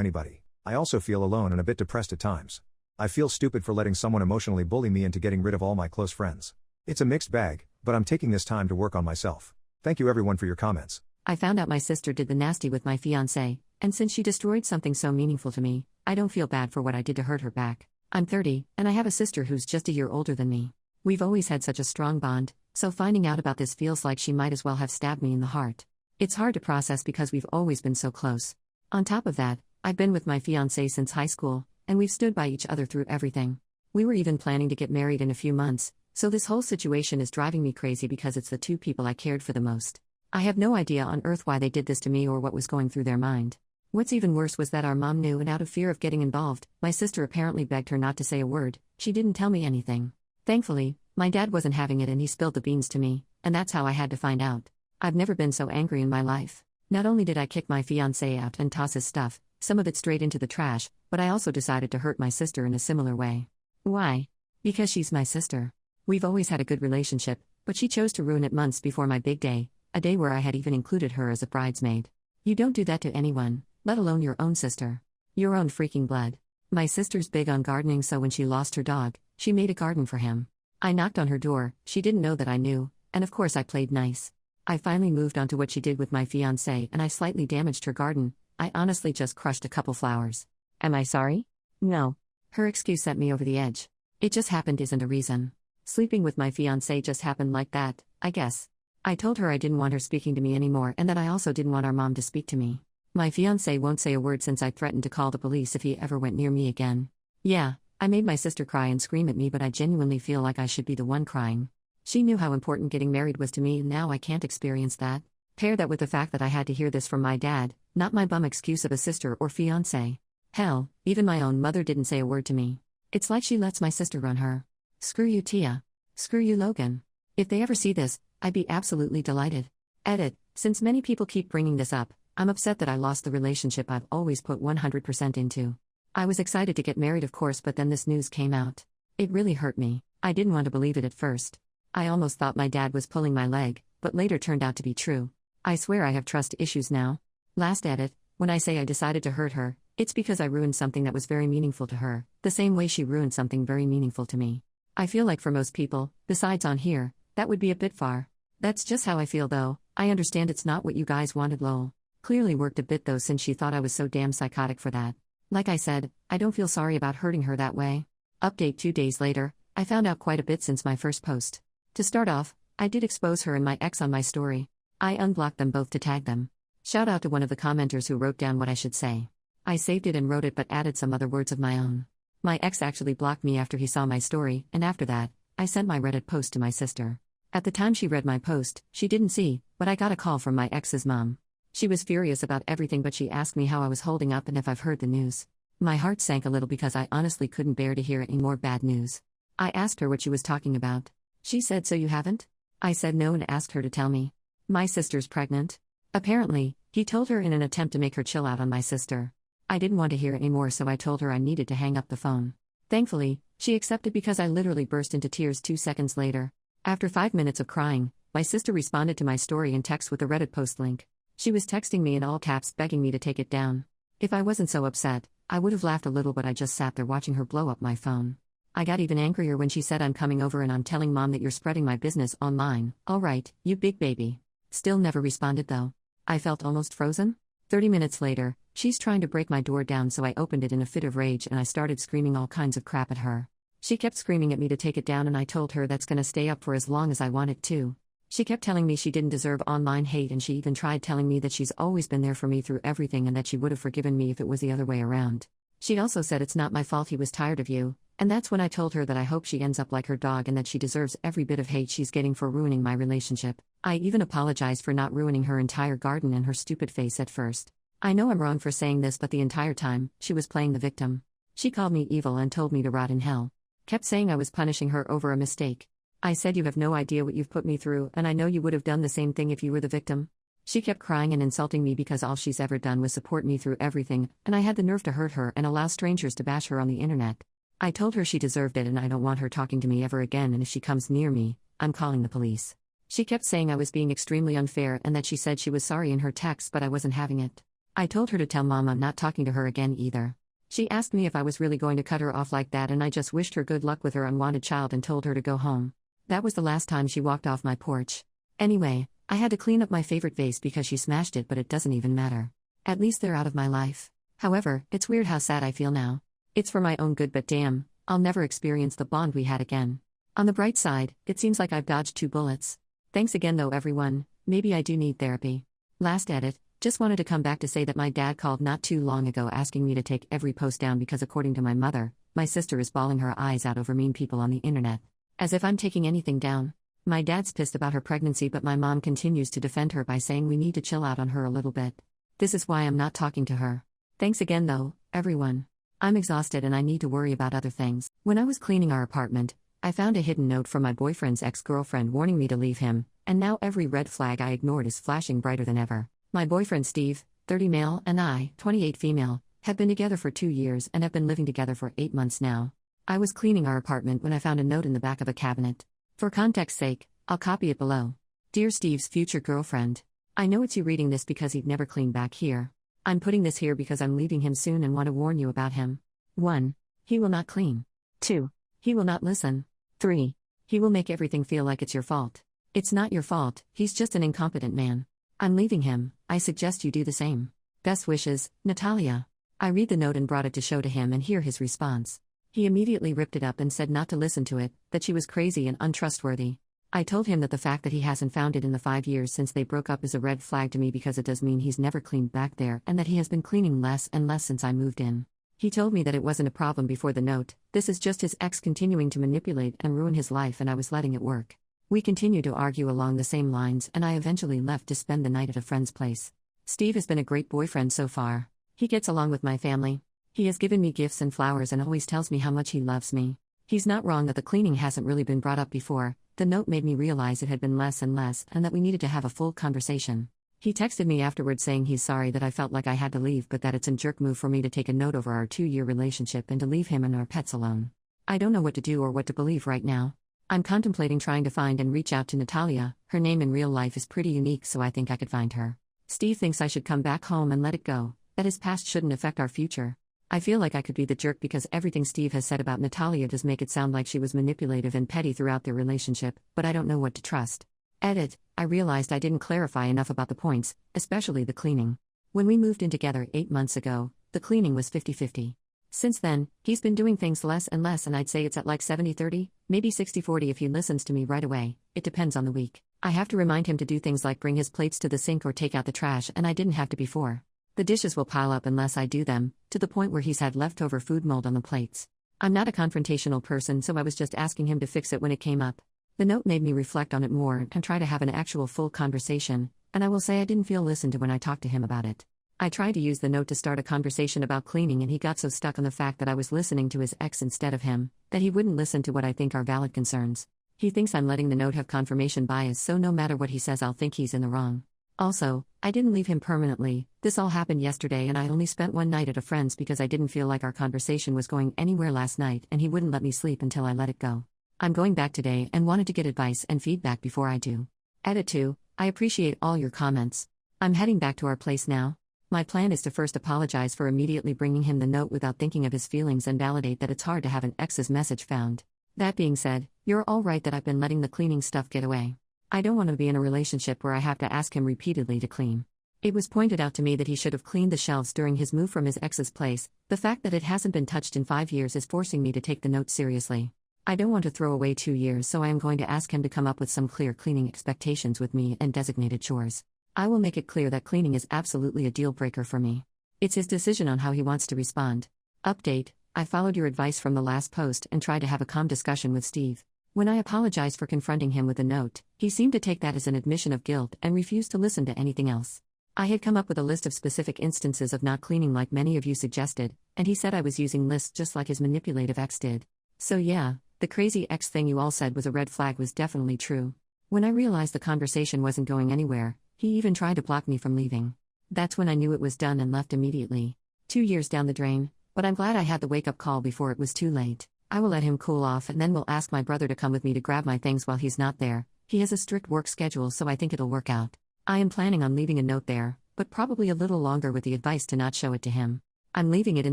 anybody. I also feel alone and a bit depressed at times. I feel stupid for letting someone emotionally bully me into getting rid of all my close friends. It's a mixed bag, but I'm taking this time to work on myself. Thank you everyone for your comments. I found out my sister did the nasty with my fiancé, and since she destroyed something so meaningful to me, I don't feel bad for what I did to hurt her back. I'm 30, and I have a sister who's just a year older than me. We've always had such a strong bond, so finding out about this feels like she might as well have stabbed me in the heart. It's hard to process because we've always been so close. On top of that, I've been with my fiancé since high school, and we've stood by each other through everything. We were even planning to get married in a few months, so this whole situation is driving me crazy because it's the two people I cared for the most. I have no idea on earth why they did this to me or what was going through their mind. What's even worse was that our mom knew, and out of fear of getting involved, my sister apparently begged her not to say a word. She didn't tell me anything. Thankfully, my dad wasn't having it and he spilled the beans to me, and that's how I had to find out. I've never been so angry in my life. Not only did I kick my fiancé out and toss his stuff, some of it straight into the trash, but I also decided to hurt my sister in a similar way. Why? Because she's my sister. We've always had a good relationship, but she chose to ruin it months before my big day, a day where I had even included her as a bridesmaid. You don't do that to anyone, let alone your own sister. Your own freaking blood. My sister's big on gardening, so when she lost her dog, she made a garden for him. I knocked on her door, she didn't know that I knew, and of course I played nice. I finally moved on to what she did with my fiancé, and I slightly damaged her garden. I honestly just crushed a couple flowers. Am I sorry? No. Her excuse sent me over the edge. It just happened isn't a reason. Sleeping with my fiancé just happened like that, I guess. I told her I didn't want her speaking to me anymore and that I also didn't want our mom to speak to me. My fiancé won't say a word since I threatened to call the police if he ever went near me again. Yeah, I made my sister cry and scream at me, but I genuinely feel like I should be the one crying. She knew how important getting married was to me, and now I can't experience that. Pair that with the fact that I had to hear this from my dad, not my bum excuse of a sister or fiancé. Hell, even my own mother didn't say a word to me. It's like she lets my sister run her. Screw you, Tia. Screw you, Logan. If they ever see this, I'd be absolutely delighted. Edit. Since many people keep bringing this up, I'm upset that I lost the relationship I've always put 100% into. I was excited to get married, of course, but then this news came out. It really hurt me. I didn't want to believe it at first. I almost thought my dad was pulling my leg, but later turned out to be true. I swear I have trust issues now. Last edit. When I say I decided to hurt her, it's because I ruined something that was very meaningful to her, the same way she ruined something very meaningful to me. I feel like for most people, besides on here, that would be a bit far. That's just how I feel though. I understand it's not what you guys wanted, lol. Clearly worked a bit though, since she thought I was so damn psychotic for that. Like I said, I don't feel sorry about hurting her that way. Update 2 days later, I found out quite a bit since my first post. To start off, I did expose her and my ex on my story. I unblocked them both to tag them. Shout out to one of the commenters who wrote down what I should say. I saved it and wrote it but added some other words of my own. My ex actually blocked me after he saw my story, and after that, I sent my Reddit post to my sister. At the time she read my post, she didn't see, but I got a call from my ex's mom. She was furious about everything, but she asked me how I was holding up and if I've heard the news. My heart sank a little because I honestly couldn't bear to hear any more bad news. I asked her what she was talking about. She said, "So you haven't?" I said no and asked her to tell me. My sister's pregnant. Apparently, he told her in an attempt to make her chill out on my sister. I didn't want to hear any more, so I told her I needed to hang up the phone. Thankfully, she accepted because I literally burst into tears 2 seconds later. After 5 minutes of crying, my sister responded to my story in text with a Reddit post link. She was texting me in all caps begging me to take it down. If I wasn't so upset, I would have laughed a little, but I just sat there watching her blow up my phone. I got even angrier when she said, "I'm coming over and I'm telling mom that you're spreading my business online." Alright, you big baby. Still never responded though. I felt almost frozen. 30 minutes later, she's trying to break my door down, so I opened it in a fit of rage and I started screaming all kinds of crap at her. She kept screaming at me to take it down and I told her that's gonna stay up for as long as I want it to. She kept telling me she didn't deserve online hate, and she even tried telling me that she's always been there for me through everything and that she would have forgiven me if it was the other way around. She also said it's not my fault he was tired of you, and that's when I told her that I hope she ends up like her dog and that she deserves every bit of hate she's getting for ruining my relationship. I even apologized for not ruining her entire garden and her stupid face at first. I know I'm wrong for saying this, but the entire time, she was playing the victim. She called me evil and told me to rot in hell. Kept saying I was punishing her over a mistake. I said, "You have no idea what you've put me through, and I know you would have done the same thing if you were the victim." She kept crying and insulting me because all she's ever done was support me through everything, and I had the nerve to hurt her and allow strangers to bash her on the internet. I told her she deserved it and I don't want her talking to me ever again, and if she comes near me, I'm calling the police. She kept saying I was being extremely unfair and that she said she was sorry in her text, but I wasn't having it. I told her to tell Mom I'm not talking to her again either. She asked me if I was really going to cut her off like that, and I just wished her good luck with her unwanted child and told her to go home. That was the last time she walked off my porch. Anyway, I had to clean up my favorite vase because she smashed it, but it doesn't even matter. At least they're out of my life. However, it's weird how sad I feel now. It's for my own good, but damn, I'll never experience the bond we had again. On the bright side, it seems like I've dodged 2 bullets. Thanks again though everyone, maybe I do need therapy. Last edit, just wanted to come back to say that my dad called not too long ago asking me to take every post down because according to my mother, my sister is bawling her eyes out over mean people on the internet. As if I'm taking anything down. My dad's pissed about her pregnancy, but my mom continues to defend her by saying we need to chill out on her a little bit. This is why I'm not talking to her. Thanks again though, everyone. I'm exhausted and I need to worry about other things. When I was cleaning our apartment, I found a hidden note from my boyfriend's ex-girlfriend warning me to leave him, and now every red flag I ignored is flashing brighter than ever. My boyfriend Steve, 30 male, and I, 28 female, have been together for 2 years and have been living together for 8 months now. I was cleaning our apartment when I found a note in the back of a cabinet. For context's sake, I'll copy it below. Dear Steve's future girlfriend. I know it's you reading this because he'd never clean back here. I'm putting this here because I'm leaving him soon and want to warn you about him. 1. He will not clean. 2. He will not listen. 3. He will make everything feel like it's your fault. It's not your fault, he's just an incompetent man. I'm leaving him, I suggest you do the same. Best wishes, Natalia. I read the note and brought it to show to him and hear his response. He immediately ripped it up and said not to listen to it, that she was crazy and untrustworthy. I told him that the fact that he hasn't found it in the 5 years since they broke up is a red flag to me because it does mean he's never cleaned back there and that he has been cleaning less and less since I moved in. He told me that it wasn't a problem before the note, this is just his ex continuing to manipulate and ruin his life and I was letting it work. We continued to argue along the same lines and I eventually left to spend the night at a friend's place. Steve has been a great boyfriend so far. He gets along with my family. He has given me gifts and flowers and always tells me how much he loves me. He's not wrong that the cleaning hasn't really been brought up before. The note made me realize it had been less and less and that we needed to have a full conversation. He texted me afterwards saying he's sorry that I felt like I had to leave but that it's a jerk move for me to take a note over our 2-year relationship and to leave him and our pets alone. I don't know what to do or what to believe right now. I'm contemplating trying to find and reach out to Natalia. Her name in real life is pretty unique, so I think I could find her. Steve thinks I should come back home and let it go, that his past shouldn't affect our future. I feel like I could be the jerk because everything Steve has said about Natalia does make it sound like she was manipulative and petty throughout their relationship, but I don't know what to trust. Edit. I realized I didn't clarify enough about the points, especially the cleaning. When we moved in together 8 months ago, the cleaning was 50-50. Since then, he's been doing things less and less, and I'd say it's at like 70-30, maybe 60-40 if he listens to me right away. It depends on the week. I have to remind him to do things like bring his plates to the sink or take out the trash, and I didn't have to before. The dishes will pile up unless I do them, to the point where he's had leftover food mold on the plates. I'm not a confrontational person, so I was just asking him to fix it when it came up. The note made me reflect on it more and try to have an actual full conversation, and I will say I didn't feel listened to when I talked to him about it. I tried to use the note to start a conversation about cleaning and he got so stuck on the fact that I was listening to his ex instead of him, that he wouldn't listen to what I think are valid concerns. He thinks I'm letting the note have confirmation bias, so no matter what he says I'll think he's in the wrong. Also, I didn't leave him permanently. This all happened yesterday and I only spent one night at a friend's because I didn't feel like our conversation was going anywhere last night and he wouldn't let me sleep until I let it go. I'm going back today and wanted to get advice and feedback before I do. Edit 2. I appreciate all your comments. I'm heading back to our place now. My plan is to first apologize for immediately bringing him the note without thinking of his feelings and validate that it's hard to have an ex's message found. That being said, you're all right that I've been letting the cleaning stuff get away. I don't want to be in a relationship where I have to ask him repeatedly to clean. It was pointed out to me that he should have cleaned the shelves during his move from his ex's place. The fact that it hasn't been touched in 5 years is forcing me to take the note seriously. I don't want to throw away 2 years, so I am going to ask him to come up with some clear cleaning expectations with me and designated chores. I will make it clear that cleaning is absolutely a deal breaker for me. It's his decision on how he wants to respond. Update. I followed your advice from the last post and tried to have a calm discussion with Steve. When I apologized for confronting him with a note, he seemed to take that as an admission of guilt and refused to listen to anything else. I had come up with a list of specific instances of not cleaning like many of you suggested, and he said I was using lists just like his manipulative ex did. So yeah, the crazy ex thing you all said was a red flag was definitely true. When I realized the conversation wasn't going anywhere, he even tried to block me from leaving. That's when I knew it was done and left immediately. 2 years down the drain, but I'm glad I had the wake-up call before it was too late. I will let him cool off and then will ask my brother to come with me to grab my things while he's not there, He has a strict work schedule, so I think it'll work out. I am planning on leaving a note there, but probably a little longer with the advice to not show it to him. I'm leaving it in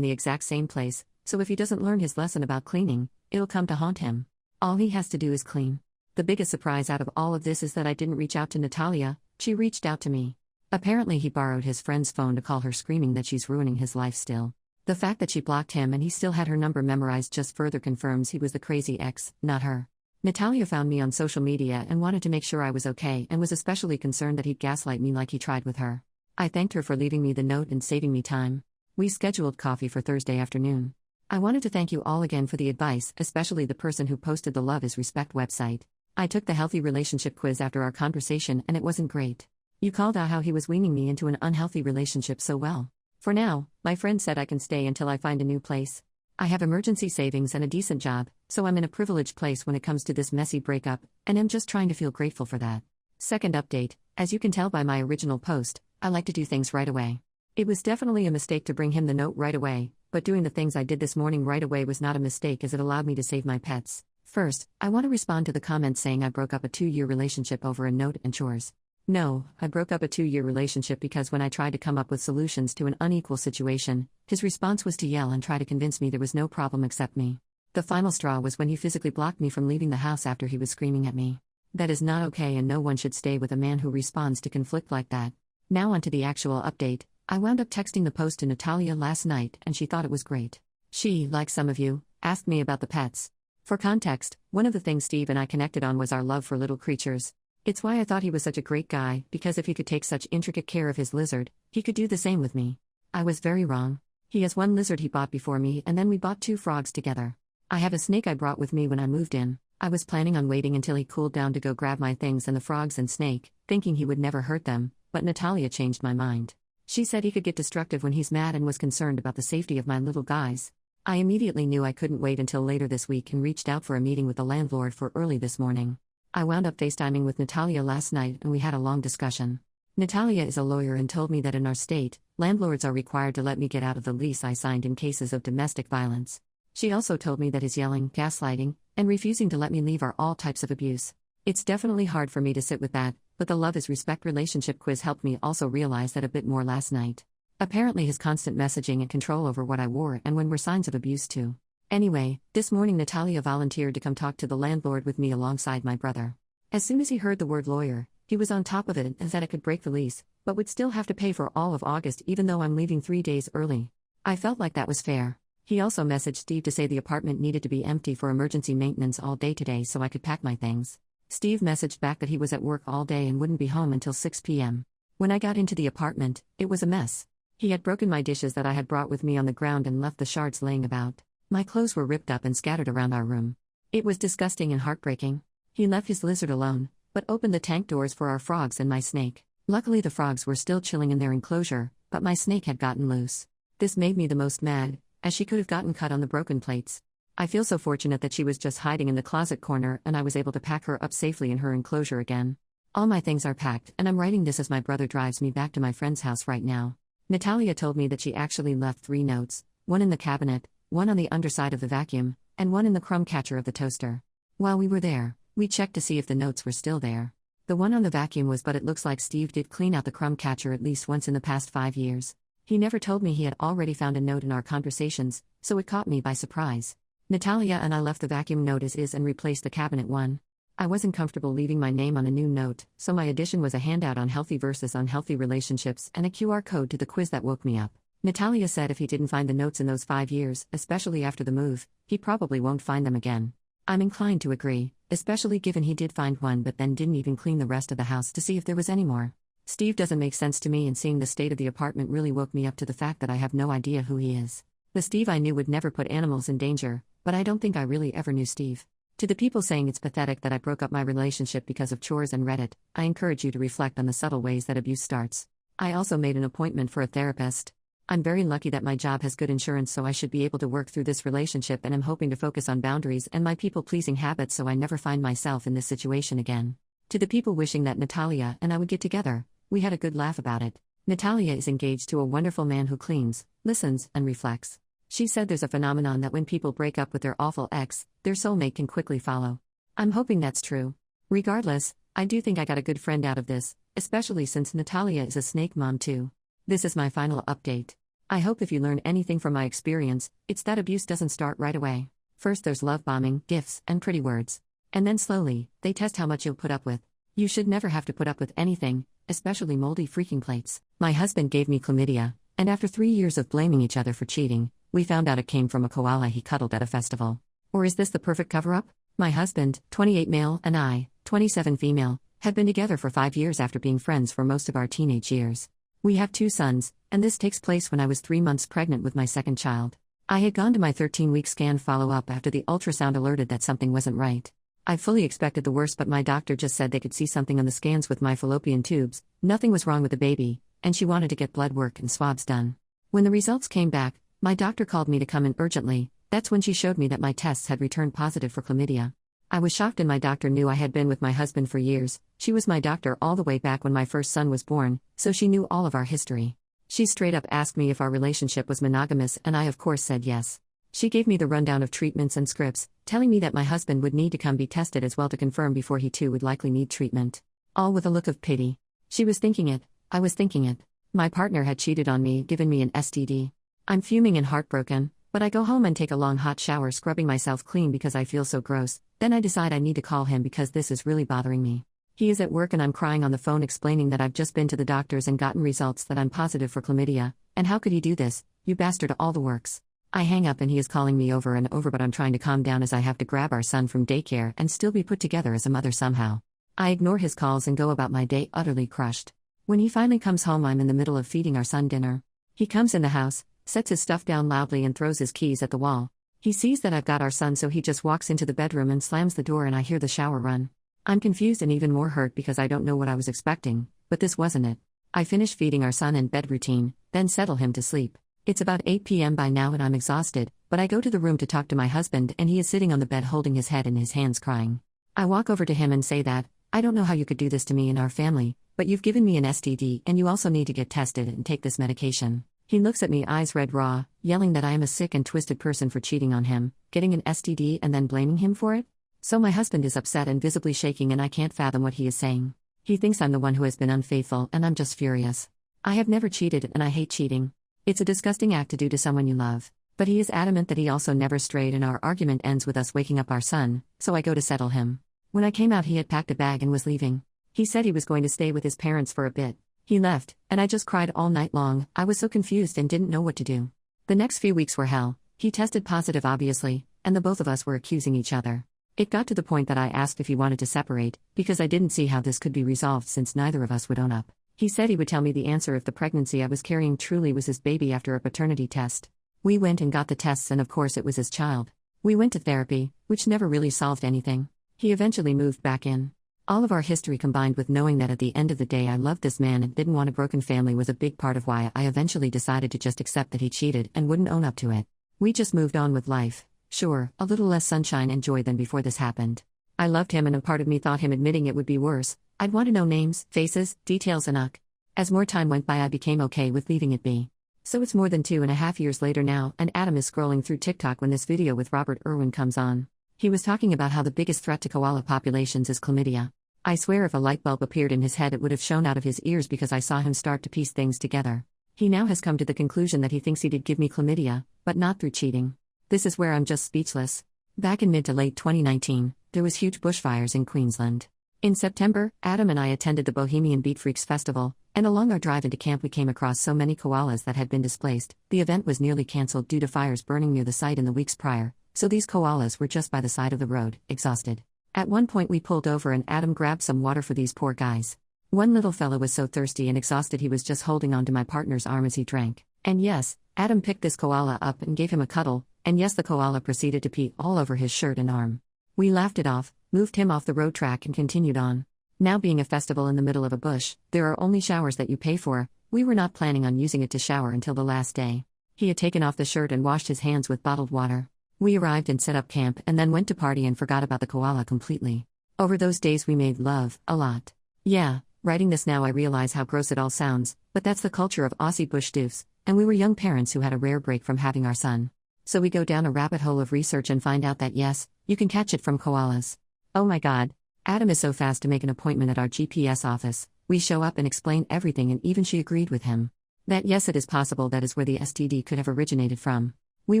the exact same place, so if he doesn't learn his lesson about cleaning, it'll come to haunt him. All he has to do is clean. The biggest surprise out of all of this is that I didn't reach out to Natalia, she reached out to me. Apparently he borrowed his friend's phone to call her, screaming that she's ruining his life still. The fact that she blocked him and he still had her number memorized just further confirms he was the crazy ex, not her. Natalia found me on social media and wanted to make sure I was okay, and was especially concerned that he'd gaslight me like he tried with her. I thanked her for leaving me the note and saving me time. We scheduled coffee for Thursday afternoon. I wanted to thank you all again for the advice, especially the person who posted the Love is Respect website. I took the healthy relationship quiz after our conversation and it wasn't great. You called out how he was weaning me into an unhealthy relationship so well. For now, my friend said I can stay until I find a new place. I have emergency savings and a decent job, so I'm in a privileged place when it comes to this messy breakup, and I'm just trying to feel grateful for that. Second update, as you can tell by my original post, I like to do things right away. It was definitely a mistake to bring him the note right away, but doing the things I did this morning right away was not a mistake, as it allowed me to save my pets. First, I want to respond to the comments saying I broke up a 2-year relationship over a note and chores. No, I broke up a 2-year relationship because when I tried to come up with solutions to an unequal situation, his response was to yell and try to convince me there was no problem except me. The final straw was when he physically blocked me from leaving the house after he was screaming at me. That is not okay, and no one should stay with a man who responds to conflict like that. Now on to the actual update. I wound up texting the post to Natalia last night and she thought it was great. She, like some of you, asked me about the pets. For context, one of the things Steve and I connected on was our love for little creatures. It's why I thought he was such a great guy, because if he could take such intricate care of his lizard, he could do the same with me. I was very wrong. He has one lizard he bought before me, and then we bought 2 frogs together. I have a snake I brought with me when I moved in. I was planning on waiting until he cooled down to go grab my things and the frogs and snake, thinking he would never hurt them, but Natalia changed my mind. She said he could get destructive when he's mad and was concerned about the safety of my little guys. I immediately knew I couldn't wait until later this week and reached out for a meeting with the landlord for early this morning. I wound up FaceTiming with Natalia last night and we had a long discussion. Natalia is a lawyer and told me that in our state, landlords are required to let me get out of the lease I signed in cases of domestic violence. She also told me that his yelling, gaslighting, and refusing to let me leave are all types of abuse. It's definitely hard for me to sit with that, but the Love is Respect relationship quiz helped me also realize that a bit more last night. Apparently his constant messaging and control over what I wore and when were signs of abuse too. Anyway, this morning Natalia volunteered to come talk to the landlord with me alongside my brother. As soon as he heard the word lawyer, he was on top of it and said it could break the lease, but would still have to pay for all of August even though I'm leaving 3 days early. I felt like that was fair. He also messaged Steve to say the apartment needed to be empty for emergency maintenance all day today so I could pack my things. Steve messaged back that he was at work all day and wouldn't be home until 6 p.m. When I got into the apartment, it was a mess. He had broken my dishes that I had brought with me on the ground and left the shards laying about. My clothes were ripped up and scattered around our room. It was disgusting and heartbreaking. He left his lizard alone, but opened the tank doors for our frogs and my snake. Luckily the frogs were still chilling in their enclosure, but my snake had gotten loose. This made me the most mad, as she could have gotten cut on the broken plates. I feel so fortunate that she was just hiding in the closet corner and I was able to pack her up safely in her enclosure again. All my things are packed and I'm writing this as my brother drives me back to my friend's house right now. Natalia told me that she actually left 3 notes, one in the cabinet, one on the underside of the vacuum, and one in the crumb catcher of the toaster. While we were there, we checked to see if the notes were still there. The one on the vacuum was, but it looks like Steve did clean out the crumb catcher at least once in the past 5 years. He never told me he had already found a note in our conversations, so it caught me by surprise. Natalia and I left the vacuum note as is and replaced the cabinet one. I wasn't comfortable leaving my name on a new note, so my addition was a handout on healthy versus unhealthy relationships and a QR code to the quiz that woke me up. Natalia said if he didn't find the notes in those 5 years, especially after the move, he probably won't find them again. I'm inclined to agree, especially given he did find one but then didn't even clean the rest of the house to see if there was any more. Steve doesn't make sense to me, and seeing the state of the apartment really woke me up to the fact that I have no idea who he is. The Steve I knew would never put animals in danger, but I don't think I really ever knew Steve. To the people saying it's pathetic that I broke up my relationship because of chores and Reddit, I encourage you to reflect on the subtle ways that abuse starts. I also made an appointment for a therapist. I'm very lucky that my job has good insurance, so I should be able to work through this relationship, and I'm hoping to focus on boundaries and my people-pleasing habits so I never find myself in this situation again. To the people wishing that Natalia and I would get together, we had a good laugh about it. Natalia is engaged to a wonderful man who cleans, listens, and reflects. She said there's a phenomenon that when people break up with their awful ex, their soulmate can quickly follow. I'm hoping that's true. Regardless, I do think I got a good friend out of this, especially since Natalia is a snake mom too. This is my final update. I hope if you learn anything from my experience, it's that abuse doesn't start right away. First there's love bombing, gifts, and pretty words. And then slowly, they test how much you'll put up with. You should never have to put up with anything, especially moldy freaking plates. My husband gave me chlamydia, and after 3 years of blaming each other for cheating, we found out it came from a koala he cuddled at a festival. Or is this the perfect cover-up? My husband, 28 male, and I, 27 female, had been together for 5 years after being friends for most of our teenage years. We have 2 sons, and this takes place when I was 3 months pregnant with my second child. I had gone to my 13-week scan follow-up after the ultrasound alerted that something wasn't right. I fully expected the worst, but my doctor just said they could see something on the scans with my fallopian tubes, nothing was wrong with the baby, and she wanted to get blood work and swabs done. When the results came back, my doctor called me to come in urgently. That's when she showed me that my tests had returned positive for chlamydia. I was shocked, and my doctor knew I had been with my husband for years. She was my doctor all the way back when my first son was born, so she knew all of our history. She straight up asked me if our relationship was monogamous, and I of course said yes. She gave me the rundown of treatments and scripts, telling me that my husband would need to come be tested as well to confirm before he too would likely need treatment. All with a look of pity. She was thinking it, I was thinking it. My partner had cheated on me, given me an STD. I'm fuming and heartbroken, but I go home and take a long hot shower scrubbing myself clean because I feel so gross. Then I decide I need to call him because this is really bothering me. He is at work and I'm crying on the phone explaining that I've just been to the doctors and gotten results that I'm positive for chlamydia, and how could he do this, you bastard, all the works. I hang up and he is calling me over and over, but I'm trying to calm down as I have to grab our son from daycare and still be put together as a mother somehow. I ignore his calls and go about my day utterly crushed. When he finally comes home, I'm in the middle of feeding our son dinner. He comes in the house, sets his stuff down loudly and throws his keys at the wall. He sees that I've got our son, so he just walks into the bedroom and slams the door, and I hear the shower run. I'm confused and even more hurt because I don't know what I was expecting, but this wasn't it. I finish feeding our son in bed routine, then settle him to sleep. It's about 8 p.m. by now and I'm exhausted, but I go to the room to talk to my husband and he is sitting on the bed holding his head in his hands crying. I walk over to him and say that, I don't know how you could do this to me and our family, but you've given me an STD and you also need to get tested and take this medication. He looks at me, eyes red raw, yelling that I am a sick and twisted person for cheating on him, getting an STD and then blaming him for it. So my husband is upset and visibly shaking, and I can't fathom what he is saying. He thinks I'm the one who has been unfaithful, and I'm just furious. I have never cheated and I hate cheating. It's a disgusting act to do to someone you love. But he is adamant that he also never strayed, and our argument ends with us waking up our son, so I go to settle him. When I came out, he had packed a bag and was leaving. He said he was going to stay with his parents for a bit. He left, and I just cried all night long. I was so confused and didn't know what to do. The next few weeks were hell. He tested positive obviously, and the both of us were accusing each other. It got to the point that I asked if he wanted to separate, because I didn't see how this could be resolved since neither of us would own up. He said he would tell me the answer if the pregnancy I was carrying truly was his baby after a paternity test. We went and got the tests, and of course it was his child. We went to therapy, which never really solved anything. He eventually moved back in. All of our history combined with knowing that at the end of the day I loved this man and didn't want a broken family was a big part of why I eventually decided to just accept that he cheated and wouldn't own up to it. We just moved on with life. Sure, a little less sunshine and joy than before this happened. I loved him, and a part of me thought him admitting it would be worse. I'd want to know names, faces, details, and As more time went by, I became okay with leaving it be. So it's more than 2.5 years later now, and Adam is scrolling through TikTok when this video with Robert Irwin comes on. He was talking about how the biggest threat to koala populations is chlamydia. I swear if a light bulb appeared in his head it would have shone out of his ears because I saw him start to piece things together. He now has come to the conclusion that he thinks he did give me chlamydia, but not through cheating. This is where I'm just speechless. Back in mid to late 2019, there was huge bushfires in Queensland. In September, Adam and I attended the Bohemian Beat Freaks Festival, and along our drive into camp we came across so many koalas that had been displaced. The event was nearly cancelled due to fires burning near the site in the weeks prior, so these koalas were just by the side of the road, exhausted. At one point we pulled over and Adam grabbed some water for these poor guys. One little fella was so thirsty and exhausted he was just holding on to my partner's arm as he drank. And yes, Adam picked this koala up and gave him a cuddle, and yes, the koala proceeded to pee all over his shirt and arm. We laughed it off, moved him off the road track and continued on. Now being a festival in the middle of a bush, there are only showers that you pay for. We were not planning on using it to shower until the last day. He had taken off the shirt and washed his hands with bottled water. We arrived and set up camp and then went to party and forgot about the koala completely. Over those days we made love, a lot. Yeah, writing this now I realize how gross it all sounds, but that's the culture of Aussie bush doofs, and we were young parents who had a rare break from having our son. So we go down a rabbit hole of research and find out that yes, you can catch it from koalas. Oh my god. Adam is so fast to make an appointment at our GPS office. We show up and explain everything, and even she agreed with him. That yes, it is possible that is where the STD could have originated from. We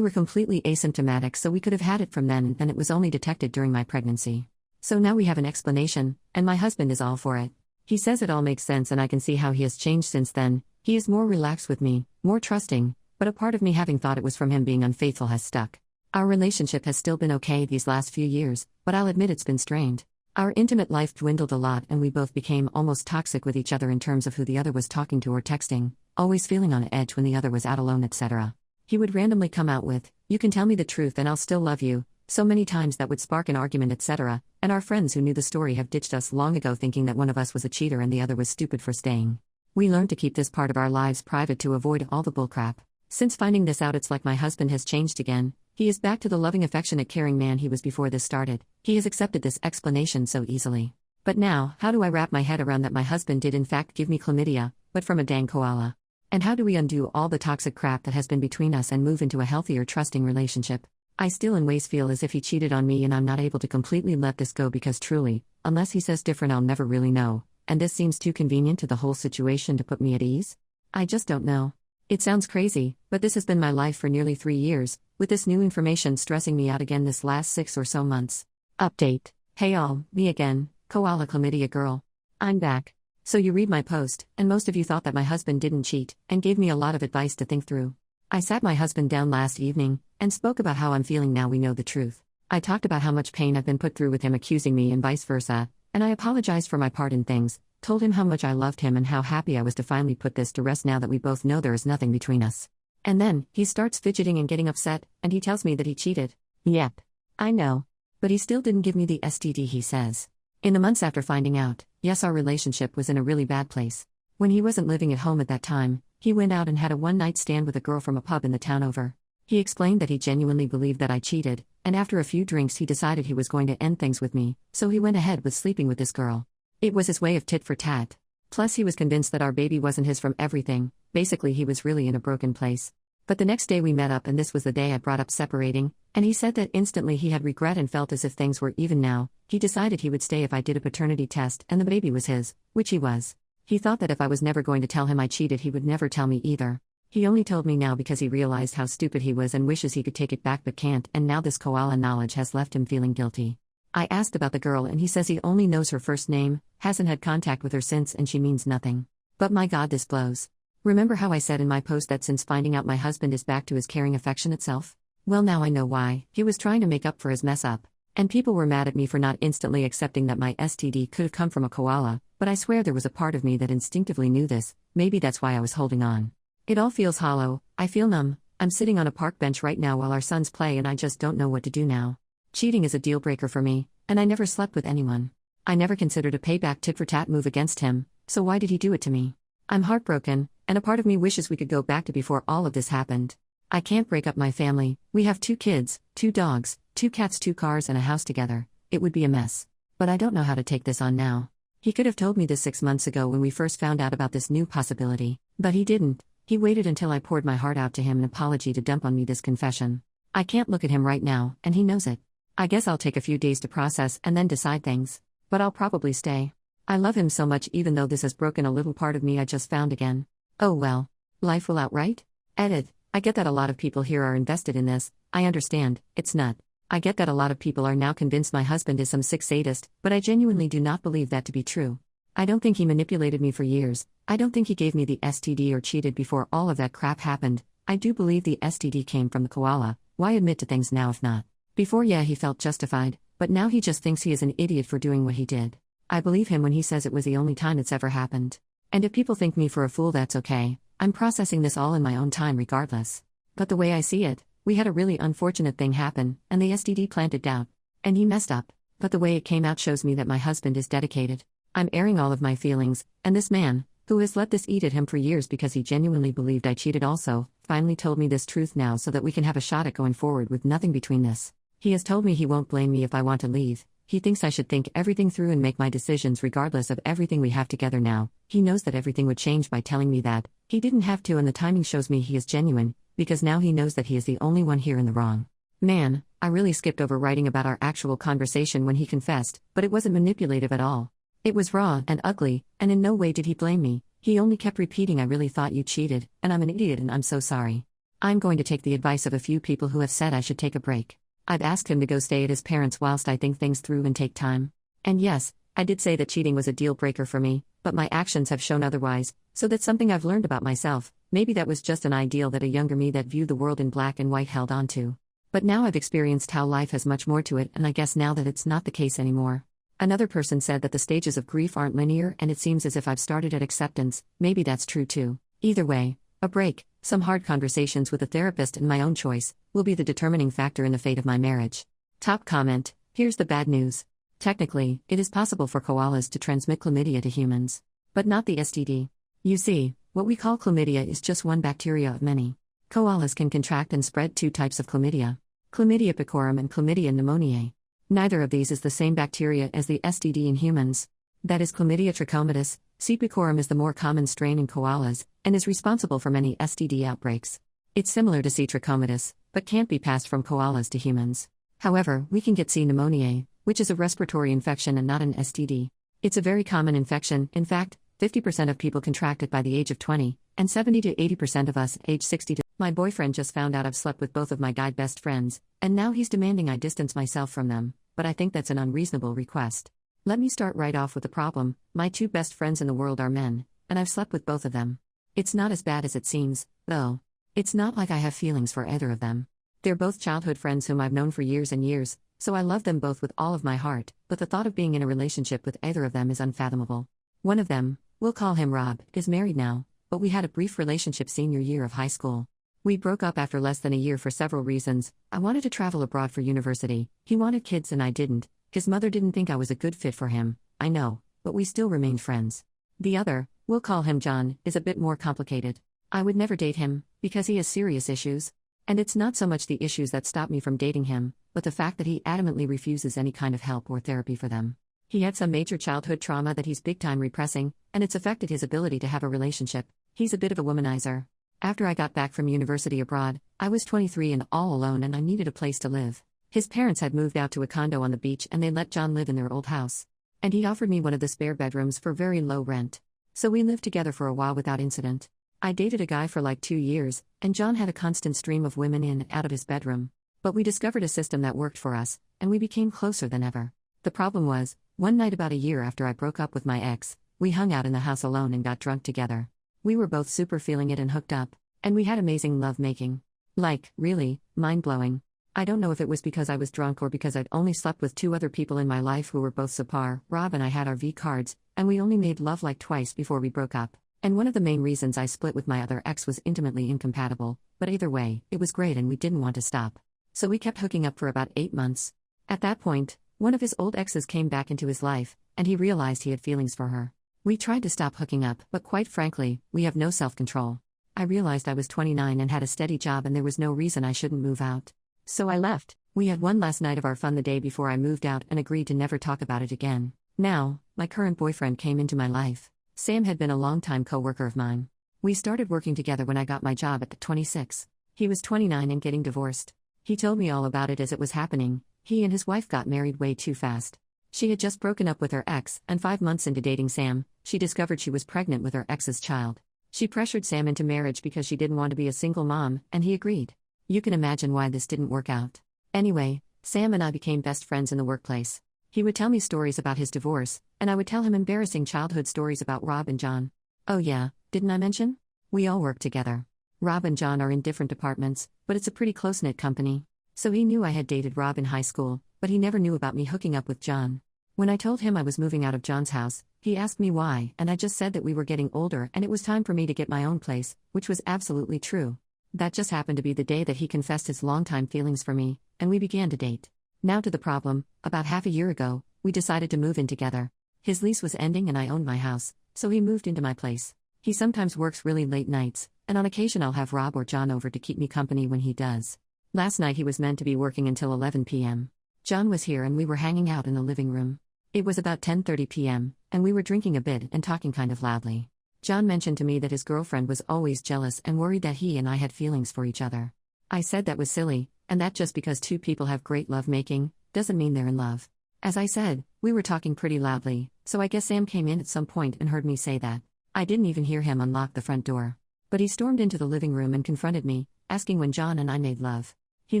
were completely asymptomatic, so we could have had it from then, and it was only detected during my pregnancy. So now we have an explanation, and my husband is all for it. He says it all makes sense, and I can see how he has changed since then. He is more relaxed with me, more trusting, but a part of me having thought it was from him being unfaithful has stuck. Our relationship has still been okay these last few years, but I'll admit it's been strained. Our intimate life dwindled a lot, and we both became almost toxic with each other in terms of who the other was talking to or texting, always feeling on edge when the other was out alone, etc. He would randomly come out with, "You can tell me the truth and I'll still love you," so many times that would spark an argument, etc., and our friends who knew the story have ditched us long ago, thinking that one of us was a cheater and the other was stupid for staying. We learned to keep this part of our lives private to avoid all the bullcrap. Since finding this out, it's like my husband has changed again. He is back to the loving, affectionate, caring man he was before this started. He has accepted this explanation so easily. But now, how do I wrap my head around that my husband did in fact give me chlamydia, but from a dang koala? And how do we undo all the toxic crap that has been between us and move into a healthier, trusting relationship? I still in ways feel as if he cheated on me, and I'm not able to completely let this go because truly, unless he says different, I'll never really know, and this seems too convenient to the whole situation to put me at ease. I just don't know. It sounds crazy, but this has been my life for nearly 3 years, with this new information stressing me out again this last 6 or so months. Update. Hey all, me again, Koala Chlamydia Girl. I'm back. So you read my post, and most of you thought that my husband didn't cheat, and gave me a lot of advice to think through. I sat my husband down last evening, and spoke about how I'm feeling now we know the truth. I talked about how much pain I've been put through with him accusing me and vice versa, and I apologized for my part in things, told him how much I loved him and how happy I was to finally put this to rest now that we both know there is nothing between us. And then, he starts fidgeting and getting upset, and he tells me that he cheated. Yep. I know. But he still didn't give me the STD, he says. In the months after finding out, yes, our relationship was in a really bad place. When he wasn't living at home at that time, he went out and had a one-night stand with a girl from a pub in the town over. He explained that he genuinely believed that I cheated, and after a few drinks he decided he was going to end things with me, so he went ahead with sleeping with this girl. It was his way of tit for tat. Plus he was convinced that our baby wasn't his from everything. Basically he was really in a broken place. But the next day we met up, and this was the day I brought up separating, and he said that instantly he had regret and felt as if things were even now. He decided he would stay if I did a paternity test and the baby was his, which he was. He thought that if I was never going to tell him I cheated he would never tell me either. He only told me now because he realized how stupid he was and wishes he could take it back but can't, and now this koala knowledge has left him feeling guilty. I asked about the girl and he says he only knows her first name, hasn't had contact with her since, and she means nothing. But my God, this blows. Remember how I said in my post that since finding out my husband is back to his caring, affectionate self? Well, now I know why. He was trying to make up for his mess up. And people were mad at me for not instantly accepting that my STD could have come from a koala, but I swear there was a part of me that instinctively knew this. Maybe that's why I was holding on. It all feels hollow. I feel numb. I'm sitting on a park bench right now while our sons play, and I just don't know what to do now. Cheating is a deal breaker for me, and I never slept with anyone. I never considered a payback tit-for-tat move against him, so why did he do it to me? I'm heartbroken, and a part of me wishes we could go back to before all of this happened. I can't break up my family. We have 2 kids, 2 dogs, 2 cats, 2 cars, and a house together. It would be a mess. But I don't know how to take this on now. He could have told me this 6 months ago when we first found out about this new possibility, but he didn't. He waited until I poured my heart out to him in apology to dump on me this confession. I can't look at him right now, and he knows it. I guess I'll take a few days to process and then decide things. But I'll probably stay. I love him so much, even though this has broken a little part of me I just found again. Oh well. Life will outright? Edit. I get that a lot of people here are invested in this. I understand. It's not. I get that a lot of people are now convinced my husband is some sick sadist, but I genuinely do not believe that to be true. I don't think he manipulated me for years. I don't think he gave me the STD or cheated before all of that crap happened. I do believe the STD came from the koala. Why admit to things now if not? Before, yeah, he felt justified, but now he just thinks he is an idiot for doing what he did. I believe him when he says it was the only time it's ever happened. And if people think me for a fool, that's okay. I'm processing this all in my own time regardless. But the way I see it, we had a really unfortunate thing happen, and the STD planted doubt. And he messed up. But the way it came out shows me that my husband is dedicated. I'm airing all of my feelings, and this man, who has let this eat at him for years because he genuinely believed I cheated also, finally told me this truth now so that we can have a shot at going forward with nothing between this. He has told me he won't blame me if I want to leave. He thinks I should think everything through and make my decisions regardless of everything we have together now. He knows that everything would change by telling me that. He didn't have to, and the timing shows me he is genuine, because now he knows that he is the only one here in the wrong. Man, I really skipped over writing about our actual conversation when he confessed, but it wasn't manipulative at all. It was raw and ugly, and in no way did he blame me. He only kept repeating, "I really thought you cheated, and I'm an idiot and I'm so sorry." I'm going to take the advice of a few people who have said I should take a break. I've asked him to go stay at his parents' whilst I think things through and take time. And yes, I did say that cheating was a deal breaker for me, but my actions have shown otherwise, so that's something I've learned about myself. Maybe that was just an ideal that a younger me that viewed the world in black and white held on to. But now I've experienced how life has much more to it, and I guess now that it's not the case anymore. Another person said that the stages of grief aren't linear, and it seems as if I've started at acceptance. Maybe that's true too. Either way, a break, some hard conversations with a therapist and my own choice, will be the determining factor in the fate of my marriage. Top comment: here's the bad news. Technically, it is possible for koalas to transmit chlamydia to humans, but not the STD. You see, what we call chlamydia is just one bacteria of many. Koalas can contract and spread two types of chlamydia: Chlamydia pecorum and Chlamydia pneumoniae. Neither of these is the same bacteria as the STD in humans. That is Chlamydia trachomatis. C. pecorum is the more common strain in koalas, and is responsible for many STD outbreaks. It's similar to C. trachomatis, but can't be passed from koalas to humans. However, we can get C. pneumoniae, which is a respiratory infection and not an STD. It's a very common infection. In fact, 50% of people contract it by the age of 20, and 70 to 80% of us age 60 to... My boyfriend just found out I've slept with both of my guy best friends, and now he's demanding I distance myself from them, but I think that's an unreasonable request. Let me start right off with the problem. My two best friends in the world are men, and I've slept with both of them. It's not as bad as it seems, though. It's not like I have feelings for either of them. They're both childhood friends whom I've known for years and years, so I love them both with all of my heart, but the thought of being in a relationship with either of them is unfathomable. One of them, we'll call him Rob, is married now, but we had a brief relationship senior year of high school. We broke up after less than a year for several reasons. I wanted to travel abroad for university, he wanted kids and I didn't. His mother didn't think I was a good fit for him, I know, but we still remained friends. The other, we'll call him John, is a bit more complicated. I would never date him, because he has serious issues. And it's not so much the issues that stop me from dating him, but the fact that he adamantly refuses any kind of help or therapy for them. He had some major childhood trauma that he's big time repressing, and it's affected his ability to have a relationship. He's a bit of a womanizer. After I got back from university abroad, I was 23 and all alone, and I needed a place to live. His parents had moved out to a condo on the beach and they let John live in their old house. And he offered me one of the spare bedrooms for very low rent. So we lived together for a while without incident. I dated a guy for like 2 years, and John had a constant stream of women in and out of his bedroom. But we discovered a system that worked for us, and we became closer than ever. The problem was, one night about a year after I broke up with my ex, we hung out in the house alone and got drunk together. We were both super feeling it and hooked up, and we had amazing love making. Like, really, mind-blowing. I don't know if it was because I was drunk or because I'd only slept with 2 other people in my life who were both subpar. Rob and I had our V cards, and we only made love like twice before we broke up. And one of the main reasons I split with my other ex was intimately incompatible, but either way, it was great and we didn't want to stop. So we kept hooking up for about 8 months. At that point, one of his old exes came back into his life, and he realized he had feelings for her. We tried to stop hooking up, but quite frankly, we have no self-control. I realized I was 29 and had a steady job and there was no reason I shouldn't move out. So I left. We had one last night of our fun the day before I moved out and agreed to never talk about it again. Now, my current boyfriend came into my life. Sam had been a longtime co-worker of mine. We started working together when I got my job at 26. He was 29 and getting divorced. He told me all about it as it was happening. He and his wife got married way too fast. She had just broken up with her ex, and 5 months into dating Sam, she discovered she was pregnant with her ex's child. She pressured Sam into marriage because she didn't want to be a single mom, and he agreed. You can imagine why this didn't work out. Anyway, Sam and I became best friends in the workplace. He would tell me stories about his divorce, and I would tell him embarrassing childhood stories about Rob and John. Oh yeah, didn't I mention? We all work together. Rob and John are in different departments, but it's a pretty close-knit company. So he knew I had dated Rob in high school, but he never knew about me hooking up with John. When I told him I was moving out of John's house, he asked me why, and I just said that we were getting older and it was time for me to get my own place, which was absolutely true. That just happened to be the day that he confessed his longtime feelings for me, and we began to date. Now to the problem. About half a year ago, we decided to move in together. His lease was ending and I owned my house, so he moved into my place. He sometimes works really late nights, and on occasion I'll have Rob or John over to keep me company when he does. Last night he was meant to be working until 11 p.m. John was here and we were hanging out in the living room. It was about 10:30 p.m., and we were drinking a bit and talking kind of loudly. John mentioned to me that his girlfriend was always jealous and worried that he and I had feelings for each other. I said that was silly, And that just because two people have great lovemaking, doesn't mean they're in love. As I said, we were talking pretty loudly, so I guess Sam came in at some point and heard me say that. I didn't even hear him unlock the front door. But he stormed into the living room and confronted me, asking when John and I made love. He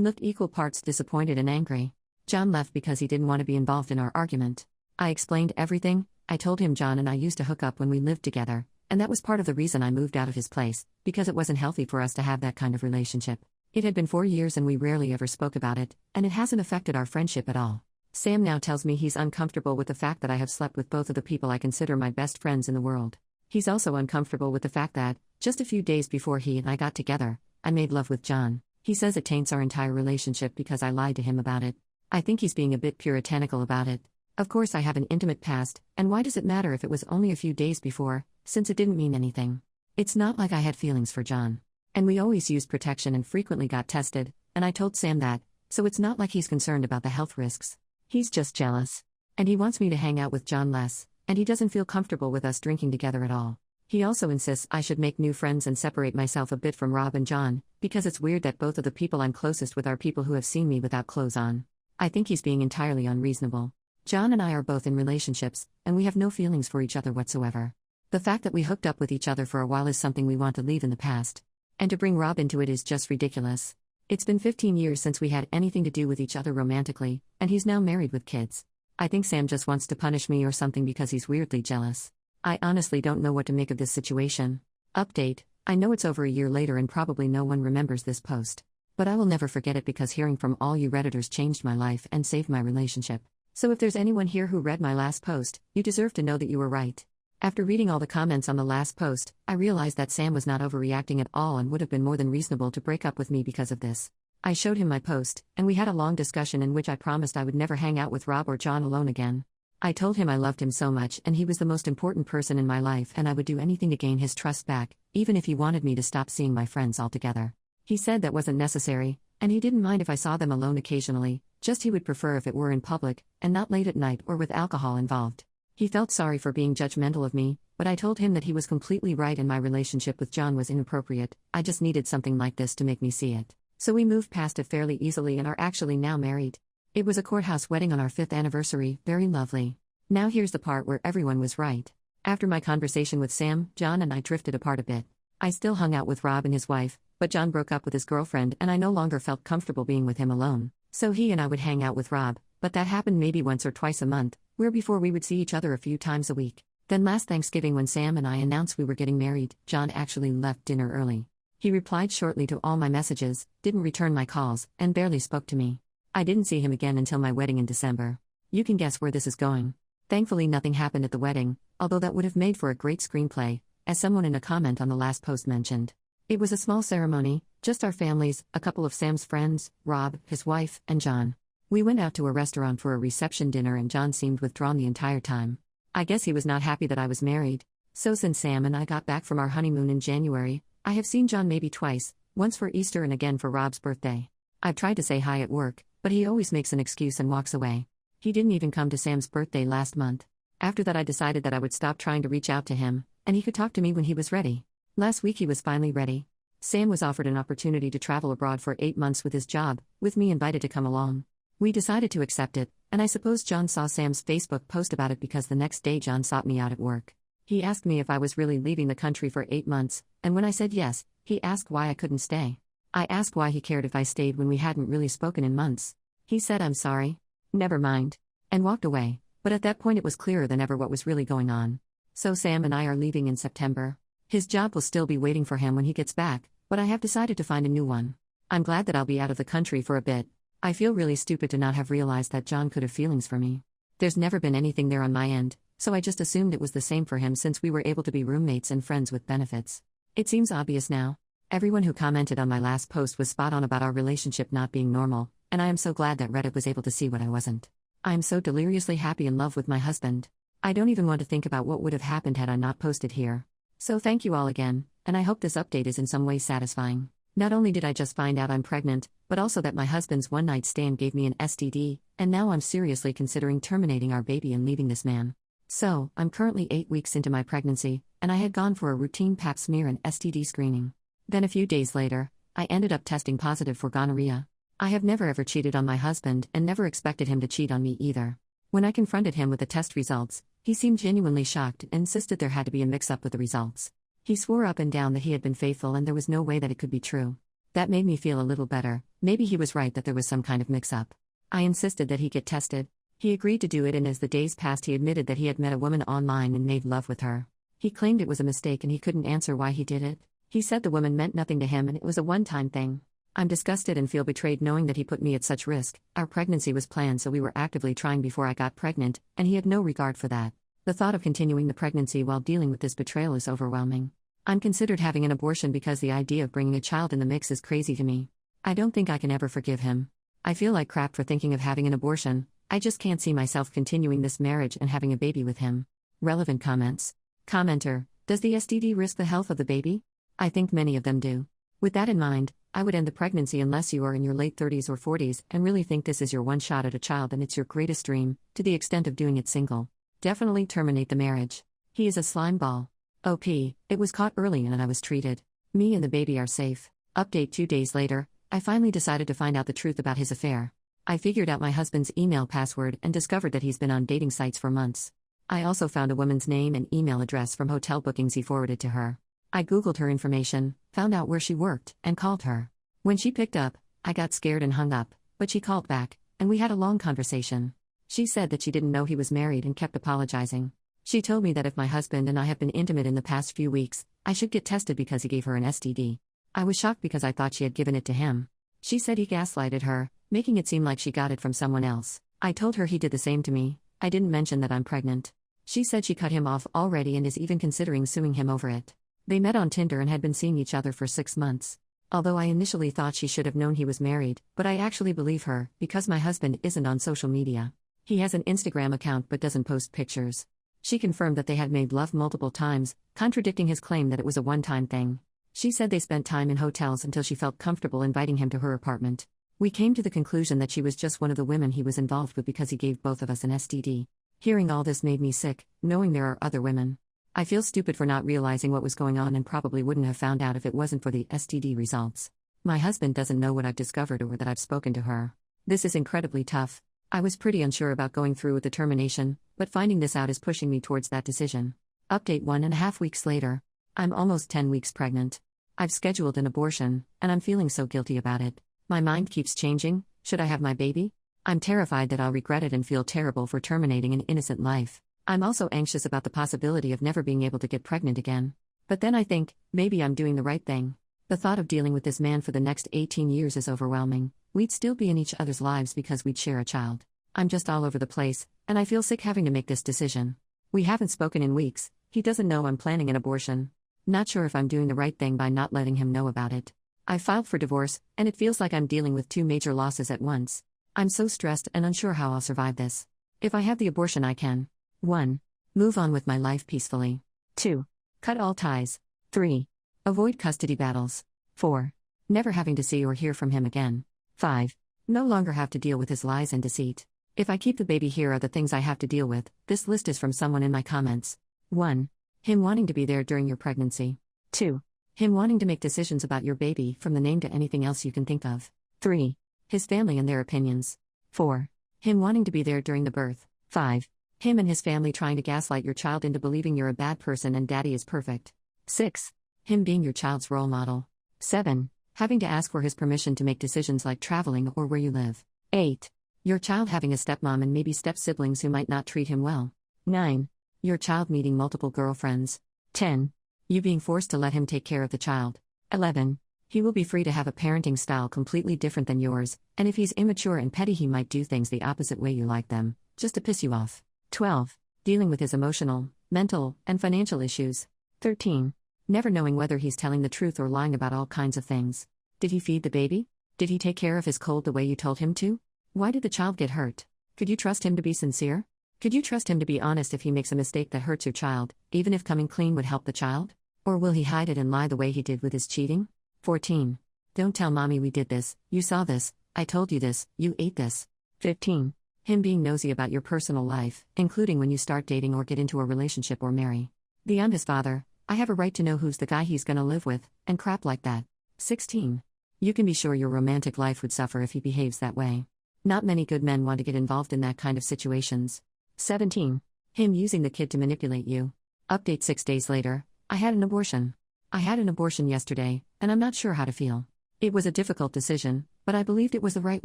looked equal parts disappointed and angry. John left because he didn't want to be involved in our argument. I explained everything. I told him John and I used to hook up when we lived together, and that was part of the reason I moved out of his place, because it wasn't healthy for us to have that kind of relationship. It had been 4 years and we rarely ever spoke about it, and it hasn't affected our friendship at all. Sam now tells me he's uncomfortable with the fact that I have slept with both of the people I consider my best friends in the world. He's also uncomfortable with the fact that, just a few days before he and I got together, I made love with John. He says it taints our entire relationship because I lied to him about it. I think he's being a bit puritanical about it. Of course I have an intimate past, and why does it matter if it was only a few days before, since it didn't mean anything? It's not like I had feelings for John. And we always used protection and frequently got tested, and I told Sam that, so it's not like he's concerned about the health risks. He's just jealous. And he wants me to hang out with John less, and he doesn't feel comfortable with us drinking together at all. He also insists I should make new friends and separate myself a bit from Rob and John, because it's weird that both of the people I'm closest with are people who have seen me without clothes on. I think he's being entirely unreasonable. John and I are both in relationships, and we have no feelings for each other whatsoever. The fact that we hooked up with each other for a while is something we want to leave in the past. And to bring Rob into it is just ridiculous. It's been 15 years since we had anything to do with each other romantically, and he's now married with kids. I think Sam just wants to punish me or something because he's weirdly jealous. I honestly don't know what to make of this situation. Update: I know it's over a year later and probably no one remembers this post. But I will never forget it because hearing from all you Redditors changed my life and saved my relationship. So if there's anyone here who read my last post, you deserve to know that you were right. After reading all the comments on the last post, I realized that Sam was not overreacting at all and would have been more than reasonable to break up with me because of this. I showed him my post, and we had a long discussion in which I promised I would never hang out with Rob or John alone again. I told him I loved him so much and he was the most important person in my life and I would do anything to gain his trust back, even if he wanted me to stop seeing my friends altogether. He said that wasn't necessary, and he didn't mind if I saw them alone occasionally, just he would prefer if it were in public, and not late at night or with alcohol involved. He felt sorry for being judgmental of me, but I told him that he was completely right and my relationship with John was inappropriate. I just needed something like this to make me see it. So we moved past it fairly easily and are actually now married. It was a courthouse wedding on our 5th anniversary, very lovely. Now here's the part where everyone was right. After my conversation with Sam, John and I drifted apart a bit. I still hung out with Rob and his wife, but John broke up with his girlfriend and I no longer felt comfortable being with him alone. So he and I would hang out with Rob, but that happened maybe once or twice a month, where before we would see each other a few times a week. Then last Thanksgiving when Sam and I announced we were getting married, John actually left dinner early. He replied shortly to all my messages, didn't return my calls, and barely spoke to me. I didn't see him again until my wedding in December. You can guess where this is going. Thankfully nothing happened at the wedding, although that would have made for a great screenplay, as someone in a comment on the last post mentioned. It was a small ceremony, just our families, a couple of Sam's friends, Rob, his wife, and John. We went out to a restaurant for a reception dinner and John seemed withdrawn the entire time. I guess he was not happy that I was married. So since Sam and I got back from our honeymoon in January, I have seen John maybe twice, once for Easter and again for Rob's birthday. I've tried to say hi at work, but he always makes an excuse and walks away. He didn't even come to Sam's birthday last month. After that I decided that I would stop trying to reach out to him, and he could talk to me when he was ready. Last week he was finally ready. Sam was offered an opportunity to travel abroad for 8 months with his job, with me invited to come along. We decided to accept it, and I suppose John saw Sam's Facebook post about it because the next day John sought me out at work. He asked me if I was really leaving the country for 8 months, and when I said yes, he asked why I couldn't stay. I asked why he cared if I stayed when we hadn't really spoken in months. He said I'm sorry. Never mind. And walked away, but at that point it was clearer than ever what was really going on. So Sam and I are leaving in September. His job will still be waiting for him when he gets back, but I have decided to find a new one. I'm glad that I'll be out of the country for a bit. I feel really stupid to not have realized that John could have feelings for me. There's never been anything there on my end, so I just assumed it was the same for him since we were able to be roommates and friends with benefits. It seems obvious now. Everyone who commented on my last post was spot on about our relationship not being normal, and I am so glad that Reddit was able to see what I wasn't. I am so deliriously happy in love with my husband. I don't even want to think about what would have happened had I not posted here. So thank you all again, and I hope this update is in some way satisfying. Not only did I just find out I'm pregnant, but also that my husband's one-night stand gave me an STD, and now I'm seriously considering terminating our baby and leaving this man. So, I'm currently 8 weeks into my pregnancy, and I had gone for a routine pap smear and STD screening. Then a few days later, I ended up testing positive for gonorrhea. I have never ever cheated on my husband and never expected him to cheat on me either. When I confronted him with the test results, he seemed genuinely shocked and insisted there had to be a mix-up with the results. He swore up and down that he had been faithful and there was no way that it could be true. That made me feel a little better. Maybe he was right that there was some kind of mix-up. I insisted that he get tested. He agreed to do it, and as the days passed he admitted that he had met a woman online and made love with her. He claimed it was a mistake and he couldn't answer why he did it. He said the woman meant nothing to him and it was a one-time thing. I'm disgusted and feel betrayed knowing that he put me at such risk. Our pregnancy was planned, so we were actively trying before I got pregnant, and he had no regard for that. The thought of continuing the pregnancy while dealing with this betrayal is overwhelming. I'm considered having an abortion because the idea of bringing a child in the mix is crazy to me. I don't think I can ever forgive him. I feel like crap for thinking of having an abortion. I just can't see myself continuing this marriage and having a baby with him. Relevant comments. Commenter: does the STD risk the health of the baby? I think many of them do. With that in mind, I would end the pregnancy unless you are in your late 30s or 40s and really think this is your one shot at a child and it's your greatest dream, to the extent of doing it single. Definitely terminate the marriage. He is a slime ball. OP, it was caught early and I was treated. Me and the baby are safe. Update: 2 days later, I finally decided to find out the truth about his affair. I figured out my husband's email password and discovered that he's been on dating sites for months. I also found a woman's name and email address from hotel bookings he forwarded to her. I googled her information, found out where she worked, and called her. When she picked up, I got scared and hung up, but she called back, and we had a long conversation. She said that she didn't know he was married and kept apologizing. She told me that if my husband and I have been intimate in the past few weeks, I should get tested because he gave her an STD. I was shocked because I thought she had given it to him. She said he gaslighted her, making it seem like she got it from someone else. I told her he did the same to me. I didn't mention that I'm pregnant. She said she cut him off already and is even considering suing him over it. They met on Tinder and had been seeing each other for 6 months. Although I initially thought she should have known he was married, but I actually believe her, because my husband isn't on social media. He has an Instagram account but doesn't post pictures. She confirmed that they had made love multiple times, contradicting his claim that it was a one-time thing. She said they spent time in hotels until she felt comfortable inviting him to her apartment. We came to the conclusion that she was just one of the women he was involved with because he gave both of us an STD. Hearing all this made me sick, knowing there are other women. I feel stupid for not realizing what was going on and probably wouldn't have found out if it wasn't for the STD results. My husband doesn't know what I've discovered or that I've spoken to her. This is incredibly tough. I was pretty unsure about going through with the termination, but finding this out is pushing me towards that decision. Update: 1.5 weeks later. I'm almost 10 weeks pregnant. I've scheduled an abortion, and I'm feeling so guilty about it. My mind keeps changing. Should I have my baby? I'm terrified that I'll regret it and feel terrible for terminating an innocent life. I'm also anxious about the possibility of never being able to get pregnant again. But then I think, maybe I'm doing the right thing. The thought of dealing with this man for the next 18 years is overwhelming. We'd still be in each other's lives because we'd share a child. I'm just all over the place, and I feel sick having to make this decision. We haven't spoken in weeks. He doesn't know I'm planning an abortion. Not sure if I'm doing the right thing by not letting him know about it. I filed for divorce, and it feels like I'm dealing with 2 major losses at once. I'm so stressed and unsure how I'll survive this. If I have the abortion, I can 1. Move on with my life peacefully. 2. Cut all ties. 3. Avoid custody battles. 4. Never having to see or hear from him again. 5. No longer have to deal with his lies and deceit. If I keep the baby, here are the things I have to deal with. This list is from someone in my comments. 1. Him wanting to be there during your pregnancy. 2. Him wanting to make decisions about your baby, from the name to anything else you can think of. 3. His family and their opinions. 4. Him wanting to be there during the birth. 5. Him and his family trying to gaslight your child into believing you're a bad person and daddy is perfect. 6. Him being your child's role model. 7. Having to ask for his permission to make decisions like traveling or where you live. 8. Your child having a stepmom and maybe step-siblings who might not treat him well. 9. Your child meeting multiple girlfriends. 10. You being forced to let him take care of the child. 11. He will be free to have a parenting style completely different than yours, and if he's immature and petty, he might do things the opposite way you like them, just to piss you off. 12. Dealing with his emotional, mental, and financial issues. 13. Never knowing whether he's telling the truth or lying about all kinds of things. Did he feed the baby? Did he take care of his cold the way you told him to? Why did the child get hurt? Could you trust him to be sincere? Could you trust him to be honest if he makes a mistake that hurts your child, even if coming clean would help the child? Or will he hide it and lie the way he did with his cheating? 14. Don't tell mommy we did this, you saw this, I told you this, you ate this. 15. Him being nosy about your personal life, including when you start dating or get into a relationship or marry. I'm his father, I have a right to know who's the guy he's gonna live with, and crap like that. 16. You can be sure your romantic life would suffer if he behaves that way. Not many good men want to get involved in that kind of situations. 17. Him using the kid to manipulate you. Update 6 days later. I had an abortion. I had an abortion yesterday, and I'm not sure how to feel. It was a difficult decision, but I believed it was the right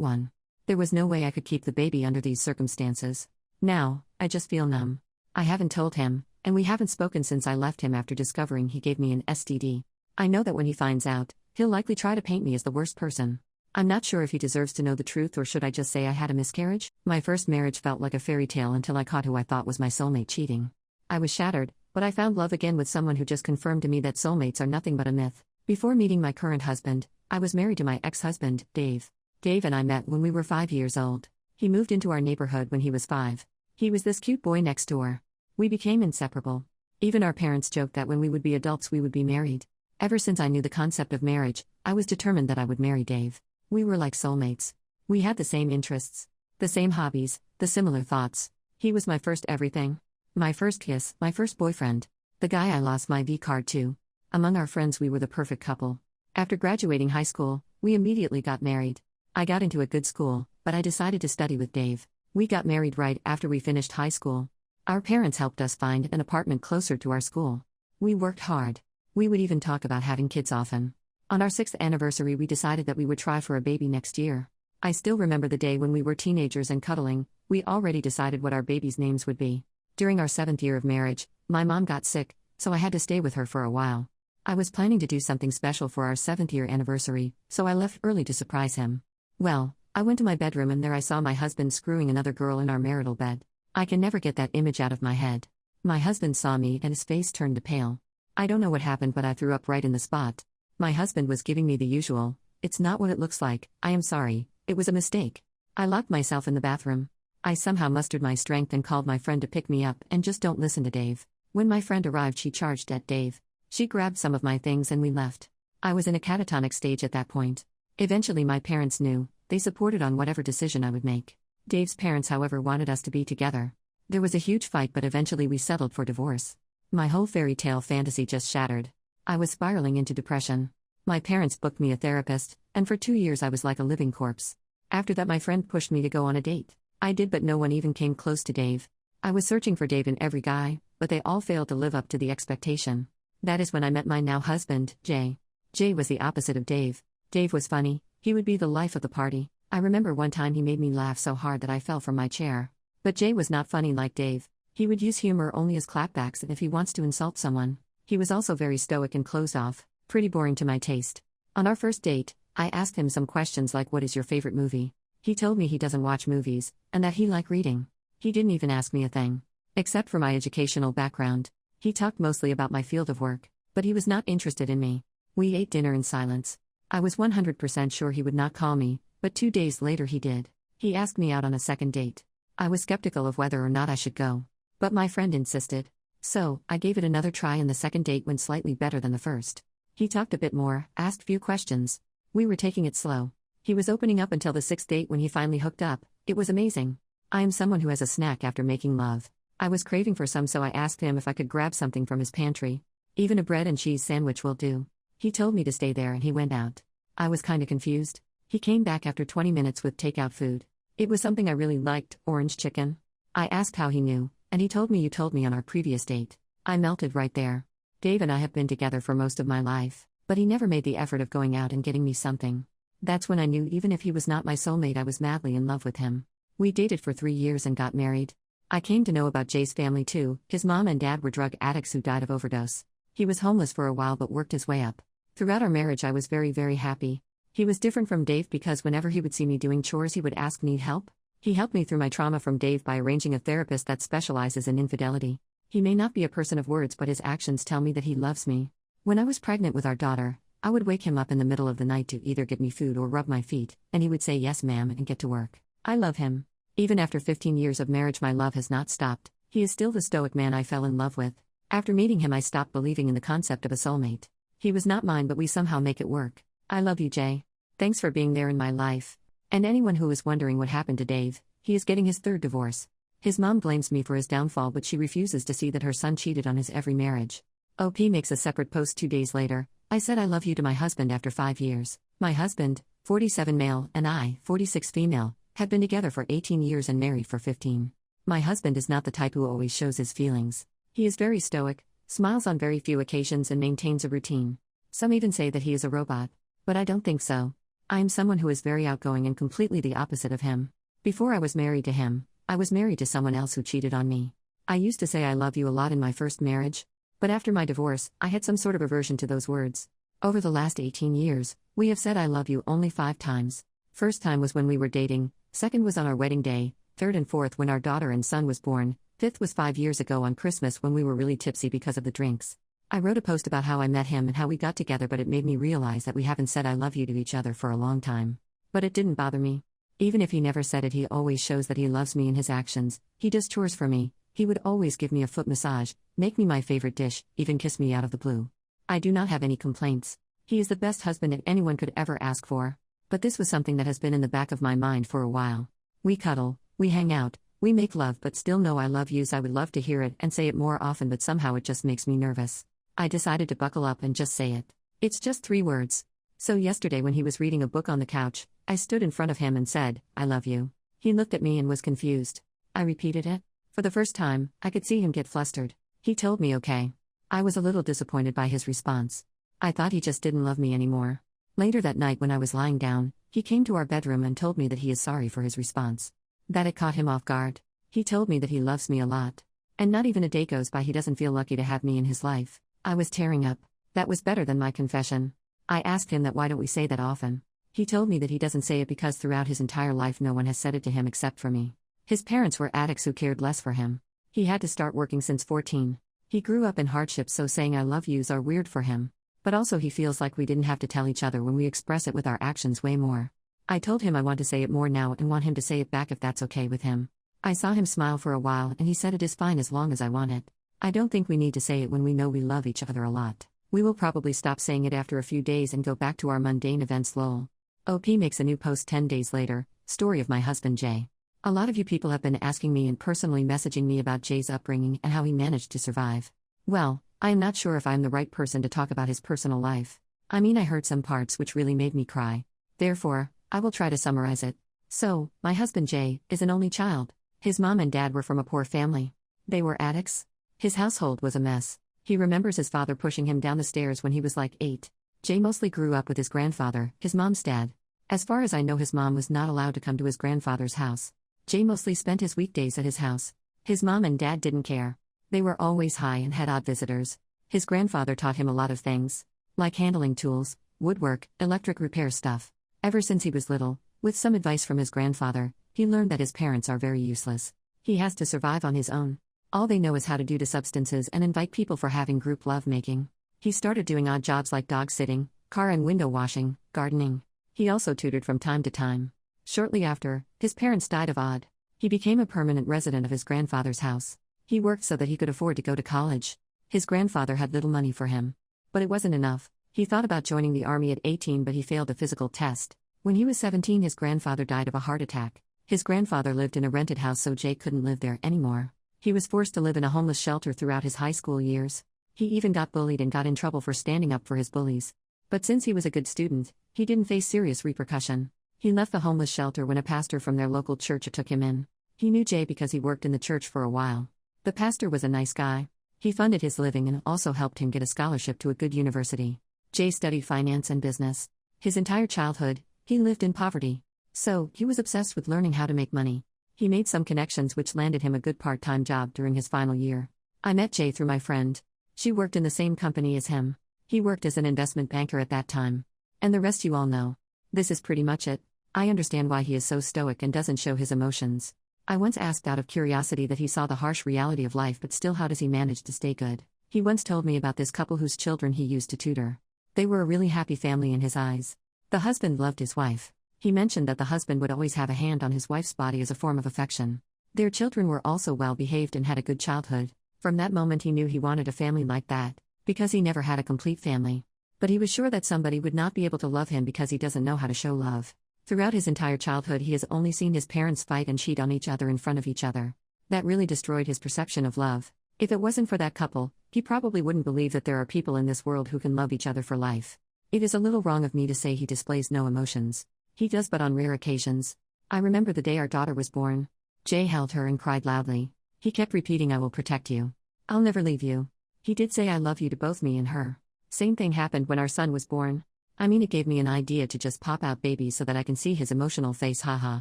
one. There was no way I could keep the baby under these circumstances. Now, I just feel numb. I haven't told him, and we haven't spoken since I left him after discovering he gave me an STD. I know that when he finds out, he'll likely try to paint me as the worst person. I'm not sure if he deserves to know the truth, or should I just say I had a miscarriage? My first marriage felt like a fairy tale until I caught who I thought was my soulmate cheating. I was shattered, but I found love again with someone who just confirmed to me that soulmates are nothing but a myth. Before meeting my current husband, I was married to my ex-husband, Dave. Dave and I met when we were 5 years old. He moved into our neighborhood when he was 5. He was this cute boy next door. We became inseparable. Even our parents joked that when we would be adults we would be married. Ever since I knew the concept of marriage, I was determined that I would marry Dave. We were like soulmates. We had the same interests, the same hobbies, the similar thoughts. He was my first everything. My first kiss, my first boyfriend. The guy I lost my V card to. Among our friends we were the perfect couple. After graduating high school, we immediately got married. I got into a good school, but I decided to study with Dave. We got married right after we finished high school. Our parents helped us find an apartment closer to our school. We worked hard. We would even talk about having kids often. On our 6th anniversary we decided that we would try for a baby next year. I still remember the day when we were teenagers and cuddling. We already decided what our babies' names would be. During our 7th year of marriage, my mom got sick, so I had to stay with her for a while. I was planning to do something special for our 7th year anniversary, so I left early to surprise him. Well, I went to my bedroom and there I saw my husband screwing another girl in our marital bed. I can never get that image out of my head. My husband saw me and his face turned pale. I don't know what happened, but I threw up right in the spot. My husband was giving me the usual, "It's not what it looks like, I am sorry, it was a mistake." I locked myself in the bathroom. I somehow mustered my strength and called my friend to pick me up and just don't listen to Dave. When my friend arrived she charged at Dave. She grabbed some of my things and we left. I was in a catatonic stage at that point. Eventually my parents knew. They supported on whatever decision I would make. Dave's parents, however, wanted us to be together. There was a huge fight, but eventually we settled for divorce. My whole fairy tale fantasy just shattered. I was spiraling into depression. My parents booked me a therapist, and for 2 years I was like a living corpse. After that my friend pushed me to go on a date. I did, but no one even came close to Dave. I was searching for Dave in every guy, but they all failed to live up to the expectation. That is when I met my now husband, Jay. Jay was the opposite of Dave. Dave was funny. He would be the life of the party. I remember one time he made me laugh so hard that I fell from my chair. But Jay was not funny like Dave. He would use humor only as clapbacks and if he wants to insult someone. He was also very stoic and closed off, pretty boring to my taste. On our first date, I asked him some questions like, "What is your favorite movie?" He told me he doesn't watch movies, and that he liked reading. He didn't even ask me a thing. Except for my educational background. He talked mostly about my field of work, but he was not interested in me. We ate dinner in silence. I was 100% sure he would not call me, but 2 days later he did. He asked me out on a second date. I was skeptical of whether or not I should go. But my friend insisted. So, I gave it another try and the second date went slightly better than the first. He talked a bit more, asked few questions. We were taking it slow. He was opening up until the 6th date when he finally hooked up. It was amazing. I am someone who has a snack after making love. I was craving for some, so I asked him if I could grab something from his pantry. Even a bread and cheese sandwich will do. He told me to stay there and he went out. I was kinda confused. He came back after 20 minutes with takeout food. It was something I really liked, orange chicken. I asked how he knew, and he told me, "You told me on our previous date." I melted right there. Dave and I have been together for most of my life, but he never made the effort of going out and getting me something. That's when I knew even if he was not my soulmate I was madly in love with him. We dated for 3 years and got married. I came to know about Jay's family too. His mom and dad were drug addicts who died of overdose. He was homeless for a while but worked his way up. Throughout our marriage I was very, very happy. He was different from Dave because whenever he would see me doing chores he would ask, "Need help?" He helped me through my trauma from Dave by arranging a therapist that specializes in infidelity. He may not be a person of words, but his actions tell me that he loves me. When I was pregnant with our daughter, I would wake him up in the middle of the night to either get me food or rub my feet, and he would say, "Yes, ma'am," and get to work. I love him. Even after 15 years of marriage my love has not stopped. He is still the stoic man I fell in love with. After meeting him I stopped believing in the concept of a soulmate. He was not mine, but we somehow make it work. I love you, Jay. Thanks for being there in my life. And anyone who is wondering what happened to Dave, he is getting his 3rd divorce. His mom blames me for his downfall, but she refuses to see that her son cheated on his every marriage. OP makes a separate post 2 days later. I said I love you to my husband after 5 years. My husband, 47 male, and I, 46 female, have been together for 18 years and married for 15. My husband is not the type who always shows his feelings. He is very stoic, smiles on very few occasions, and maintains a routine. Some even say that he is a robot. But I don't think so. I am someone who is very outgoing and completely the opposite of him. Before I was married to him, I was married to someone else who cheated on me. I used to say I love you a lot in my first marriage. But after my divorce, I had some sort of aversion to those words. Over the last 18 years, we have said I love you only 5 times. First time was when we were dating, second was on our wedding day, third and fourth when our daughter and son was born, fifth was 5 years ago on Christmas when we were really tipsy because of the drinks. I wrote a post about how I met him and how we got together, but it made me realize that we haven't said I love you to each other for a long time. But it didn't bother me. Even if he never said it, he always shows that he loves me in his actions. He does chores for me, he would always give me a foot massage, make me my favorite dish, even kiss me out of the blue. I do not have any complaints. He is the best husband that anyone could ever ask for. But this was something that has been in the back of my mind for a while. We cuddle, we hang out, we make love, but still no I love yous. I would love to hear it and say it more often, but somehow it just makes me nervous. I decided to buckle up and just say it. It's just 3 words. So yesterday when he was reading a book on the couch, I stood in front of him and said, I love you. He looked at me and was confused. I repeated it. For the first time, I could see him get flustered. He told me okay. I was a little disappointed by his response. I thought he just didn't love me anymore. Later that night when I was lying down, he came to our bedroom and told me that he is sorry for his response. That it caught him off guard. He told me that he loves me a lot. And not even a day goes by he doesn't feel lucky to have me in his life. I was tearing up. That was better than my confession. I asked him that why don't we say that often. He told me that he doesn't say it because throughout his entire life no one has said it to him except for me. His parents were addicts who cared less for him. He had to start working since 14. He grew up in hardship, so saying I love yous are weird for him. But also he feels like we didn't have to tell each other when we express it with our actions way more. I told him I want to say it more now and want him to say it back if that's okay with him. I saw him smile for a while and he said it is fine as long as I want it. I don't think we need to say it when we know we love each other a lot. We will probably stop saying it after a few days and go back to our mundane events. Lol. OP makes a new post 10 days later, story of my husband Jay. A lot of you people have been asking me and personally messaging me about Jay's upbringing and how he managed to survive. Well, I am not sure if I am the right person to talk about his personal life. I mean, I heard some parts which really made me cry. Therefore, I will try to summarize it. So, my husband Jay is an only child. His mom and dad were from a poor family. They were addicts. His household was a mess. He remembers his father pushing him down the stairs when he was like 8. Jay mostly grew up with his grandfather, his mom's dad. As far as I know, his mom was not allowed to come to his grandfather's house. Jay mostly spent his weekdays at his house. His mom and dad didn't care. They were always high and had odd visitors. His grandfather taught him a lot of things, like handling tools, woodwork, electric repair stuff. Ever since he was little, with some advice from his grandfather, he learned that his parents are very useless. He has to survive on his own. All they know is how to do to substances and invite people for having group lovemaking. He started doing odd jobs like dog sitting, car and window washing, gardening. He also tutored from time to time. Shortly after, his parents died of OD. He became a permanent resident of his grandfather's house. He worked so that he could afford to go to college. His grandfather had little money for him. But it wasn't enough. He thought about joining the army at 18, but he failed a physical test. When he was 17, his grandfather died of a heart attack. His grandfather lived in a rented house, so Jay couldn't live there anymore. He was forced to live in a homeless shelter throughout his high school years. He even got bullied and got in trouble for standing up for his bullies. But since he was a good student, he didn't face serious repercussion. He left the homeless shelter when a pastor from their local church took him in. He knew Jay because he worked in the church for a while. The pastor was a nice guy. He funded his living and also helped him get a scholarship to a good university. Jay studied finance and business. His entire childhood, he lived in poverty. So, he was obsessed with learning how to make money. He made some connections which landed him a good part-time job during his final year. I met Jay through my friend. She worked in the same company as him. He worked as an investment banker at that time. And the rest you all know. This is pretty much it. I understand why he is so stoic and doesn't show his emotions. I once asked out of curiosity that he saw the harsh reality of life, but still how does he manage to stay good? He once told me about this couple whose children he used to tutor. They were a really happy family in his eyes. The husband loved his wife. He mentioned that the husband would always have a hand on his wife's body as a form of affection. Their children were also well behaved and had a good childhood. From that moment he knew he wanted a family like that, because he never had a complete family. But he was sure that somebody would not be able to love him because he doesn't know how to show love. Throughout his entire childhood he has only seen his parents fight and cheat on each other in front of each other. That really destroyed his perception of love. If it wasn't for that couple, he probably wouldn't believe that there are people in this world who can love each other for life. It is a little wrong of me to say he displays no emotions. He does, but on rare occasions. I remember the day our daughter was born. Jay held her and cried loudly. He kept repeating, "I will protect you. I'll never leave you." He did say "I love you" to both me and her. Same thing happened when our son was born. I mean, it gave me an idea to just pop out baby so that I can see his emotional face, haha.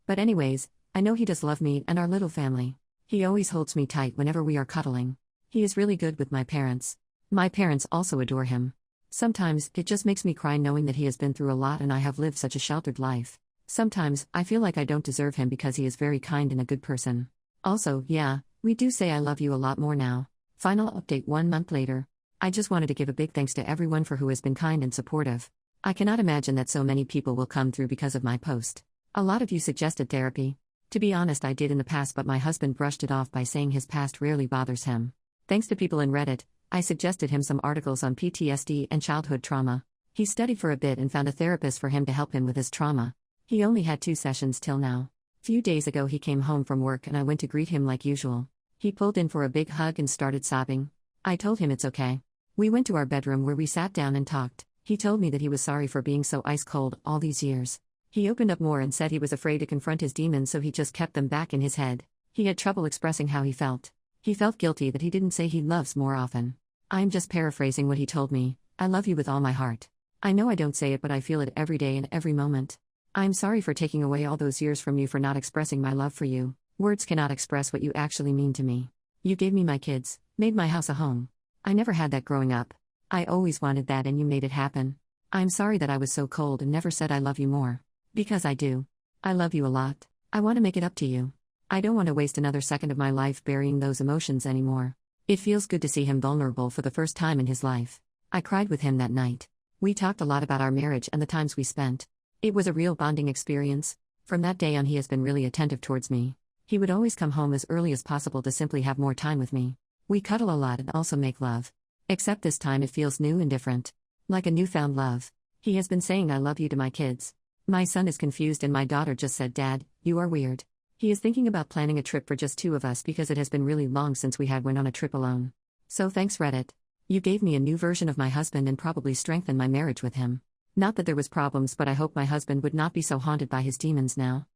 But anyways, I know he does love me and our little family. He always holds me tight whenever we are cuddling. He is really good with my parents. My parents also adore him. Sometimes, it just makes me cry knowing that he has been through a lot and I have lived such a sheltered life. Sometimes, I feel like I don't deserve him because he is very kind and a good person. Also, yeah, we do say "I love you" a lot more now. Final update 1 month later. I just wanted to give a big thanks to everyone for who has been kind and supportive. I cannot imagine that so many people will come through because of my post. A lot of you suggested therapy. To be honest, I did in the past, but my husband brushed it off by saying his past rarely bothers him. Thanks to people in Reddit, I suggested him some articles on PTSD and childhood trauma. He studied for a bit and found a therapist for him to help him with his trauma. He only had 2 sessions till now. Few days ago he came home from work and I went to greet him like usual. He pulled in for a big hug and started sobbing. I told him it's okay. We went to our bedroom where we sat down and talked. He told me that he was sorry for being so ice cold all these years. He opened up more and said he was afraid to confront his demons, so he just kept them back in his head. He had trouble expressing how he felt. He felt guilty that he didn't say he loves more often. I'm just paraphrasing what he told me. "I love you with all my heart. I know I don't say it, but I feel it every day and every moment. I'm sorry for taking away all those years from you, for not expressing my love for you. Words cannot express what you actually mean to me. You gave me my kids, made my house a home. I never had that growing up. I always wanted that and you made it happen. I'm sorry that I was so cold and never said I love you more. Because I do. I love you a lot. I want to make it up to you. I don't want to waste another second of my life burying those emotions anymore." It feels good to see him vulnerable for the first time in his life. I cried with him that night. We talked a lot about our marriage and the times we spent. It was a real bonding experience. From that day on, he has been really attentive towards me. He would always come home as early as possible to simply have more time with me. We cuddle a lot and also make love. Except this time it feels new and different. Like a newfound love. He has been saying "I love you" to my kids. My son is confused and my daughter just said, "Dad, you are weird." He is thinking about planning a trip for just 2 of us because it has been really long since we had went on a trip alone. So thanks, Reddit. You gave me a new version of my husband and probably strengthened my marriage with him. Not that there was problems, but I hope my husband would not be so haunted by his demons now.